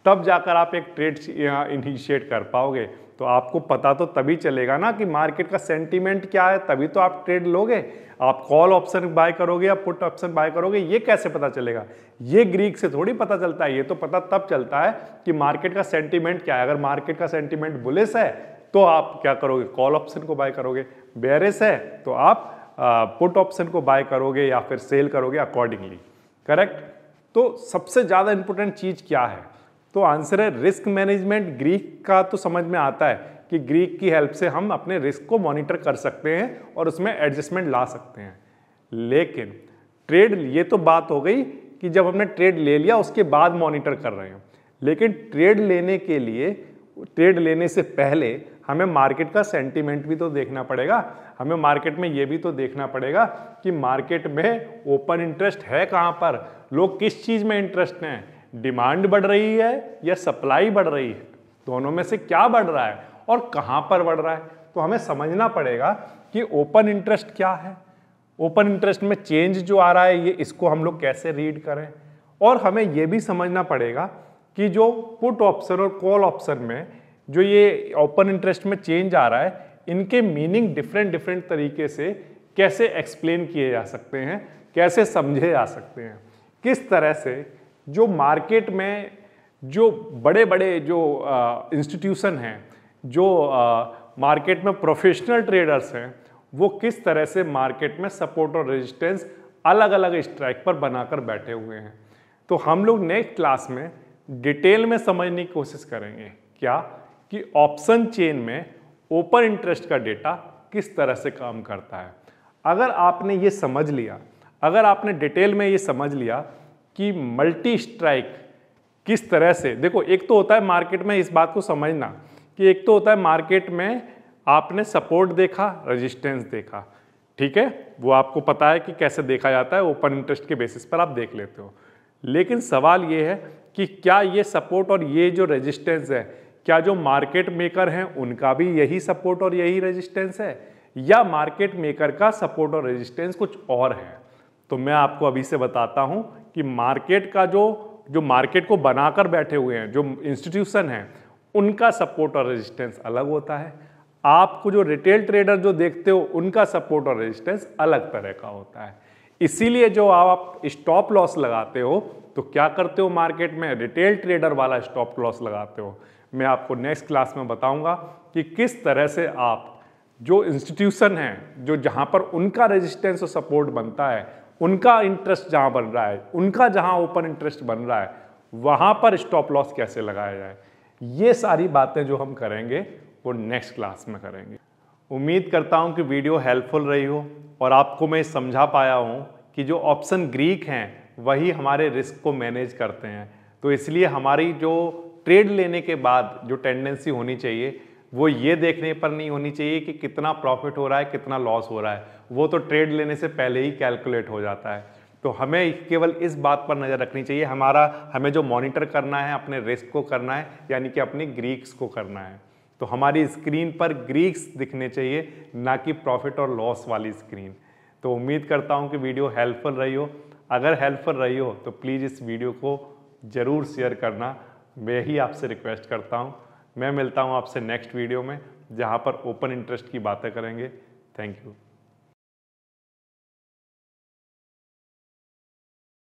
तब जाकर आप एक ट्रेड इनिशिएट कर पाओगे। तो आपको पता तो तभी चलेगा ना कि मार्केट का सेंटीमेंट क्या है, तभी तो आप ट्रेड लोगे। आप कॉल ऑप्शन बाय करोगे या पुट ऑप्शन बाय करोगे, ये कैसे पता चलेगा? ये ग्रीक से थोड़ी पता चलता है। ये तो पता तब चलता है कि मार्केट का सेंटीमेंट क्या है। अगर मार्केट का सेंटीमेंट बुलिश है तो आप क्या करोगे? कॉल ऑप्शन को बाय करोगे। बेयरिश है तो आप पुट ऑप्शन को बाय करोगे या फिर सेल करोगे अकॉर्डिंगली। करेक्ट? तो सबसे ज़्यादा इंपॉर्टेंट चीज़ क्या है? तो आंसर है रिस्क मैनेजमेंट। ग्रीक का तो समझ में आता है कि ग्रीक की हेल्प से हम अपने रिस्क को मॉनिटर कर सकते हैं और उसमें एडजस्टमेंट ला सकते हैं। लेकिन ट्रेड, ये तो बात हो गई कि जब हमने ट्रेड ले लिया उसके बाद मॉनिटर कर रहे हैं। लेकिन ट्रेड लेने के लिए, ट्रेड लेने से पहले हमें मार्केट का सेंटीमेंट भी तो देखना पड़ेगा। हमें मार्केट में ये भी तो देखना पड़ेगा कि मार्केट में ओपन इंटरेस्ट है कहाँ पर, लोग किस चीज़ में इंटरेस्ट हैं, डिमांड बढ़ रही है या सप्लाई बढ़ रही है, दोनों में से क्या बढ़ रहा है और कहाँ पर बढ़ रहा है। तो हमें समझना पड़ेगा कि ओपन इंटरेस्ट क्या है, ओपन इंटरेस्ट में चेंज जो आ रहा है ये, इसको हम लोग कैसे रीड करें। और हमें ये भी समझना पड़ेगा कि जो पुट ऑप्शन और कॉल ऑप्शन में जो ये ओपन इंटरेस्ट में चेंज आ रहा है, इनके मीनिंग डिफरेंट तरीके से कैसे एक्सप्लेन किए जा सकते हैं, कैसे समझे जा सकते हैं। किस तरह से जो मार्केट में जो बड़े बड़े जो इंस्टीट्यूशन हैं, जो मार्केट में प्रोफेशनल ट्रेडर्स हैं, वो किस तरह से मार्केट में सपोर्ट और रेजिस्टेंस अलग अलग स्ट्राइक पर बनाकर बैठे हुए हैं। तो हम लोग नेक्स्ट क्लास में डिटेल में समझने की कोशिश करेंगे क्या कि ऑप्शन चेन में ओपन इंटरेस्ट का डेटा किस तरह से काम करता है। अगर आपने ये समझ लिया, अगर आपने डिटेल में ये समझ लिया कि मल्टी स्ट्राइक किस तरह से, देखो एक तो होता है मार्केट में इस बात को समझना कि एक तो होता है मार्केट में आपने सपोर्ट देखा, रेजिस्टेंस देखा, ठीक है, वो आपको पता है कि कैसे देखा जाता है, ओपन इंटरेस्ट के बेसिस पर आप देख लेते हो। लेकिन सवाल ये है कि क्या ये सपोर्ट और ये जो रेजिस्टेंस है, क्या जो मार्केट मेकर हैं उनका भी यही सपोर्ट और यही रेजिस्टेंस है, या मार्केट मेकर का सपोर्ट और रेजिस्टेंस कुछ और है। तो मैं आपको अभी से बताता हूं कि मार्केट का जो मार्केट को बनाकर बैठे हुए हैं, जो इंस्टीट्यूशन हैं, उनका सपोर्ट और रेजिस्टेंस अलग होता है। आपको जो रिटेल ट्रेडर जो देखते हो उनका सपोर्ट और रेजिस्टेंस अलग तरह का होता है। इसीलिए जो आप स्टॉप लॉस लगाते हो तो क्या करते हो, मार्केट में रिटेल ट्रेडर वाला स्टॉप लॉस लगाते हो। मैं आपको नेक्स्ट क्लास में बताऊंगा कि किस तरह से आप जो इंस्टीट्यूशन हैं, जो जहां पर उनका रेजिस्टेंस और सपोर्ट बनता है, उनका इंटरेस्ट जहां बन रहा है, उनका जहां ओपन इंटरेस्ट बन रहा है, वहां पर स्टॉप लॉस कैसे लगाया जाए। ये सारी बातें जो हम करेंगे वो नेक्स्ट क्लास में करेंगे। उम्मीद करता हूं कि वीडियो हेल्पफुल रही हो और आपको मैं समझा पाया हूं कि जो ऑप्शन ग्रीक हैं वही हमारे रिस्क को मैनेज करते हैं। तो इसलिए हमारी जो ट्रेड लेने के बाद जो टेंडेंसी होनी चाहिए वो ये देखने पर नहीं होनी चाहिए कि कितना प्रॉफिट हो रहा है, कितना लॉस हो रहा है, वो तो ट्रेड लेने से पहले ही कैलकुलेट हो जाता है। तो हमें केवल इस बात पर नज़र रखनी चाहिए, हमें जो मॉनिटर करना है अपने रिस्क को करना है, यानी कि अपनी ग्रीक्स को करना है। तो हमारी स्क्रीन पर ग्रीक्स दिखने चाहिए, ना कि प्रॉफिट और लॉस वाली स्क्रीन। तो उम्मीद करता हूँ कि वीडियो हेल्पफुल रही हो। अगर हेल्पफुल रही हो तो प्लीज़ इस वीडियो को ज़रूर शेयर करना, मैं ही आपसे रिक्वेस्ट करता हूँ। मैं मिलता हूँ आपसे नेक्स्ट वीडियो में, जहाँ पर ओपन इंटरेस्ट की बातें करेंगे। Thank you.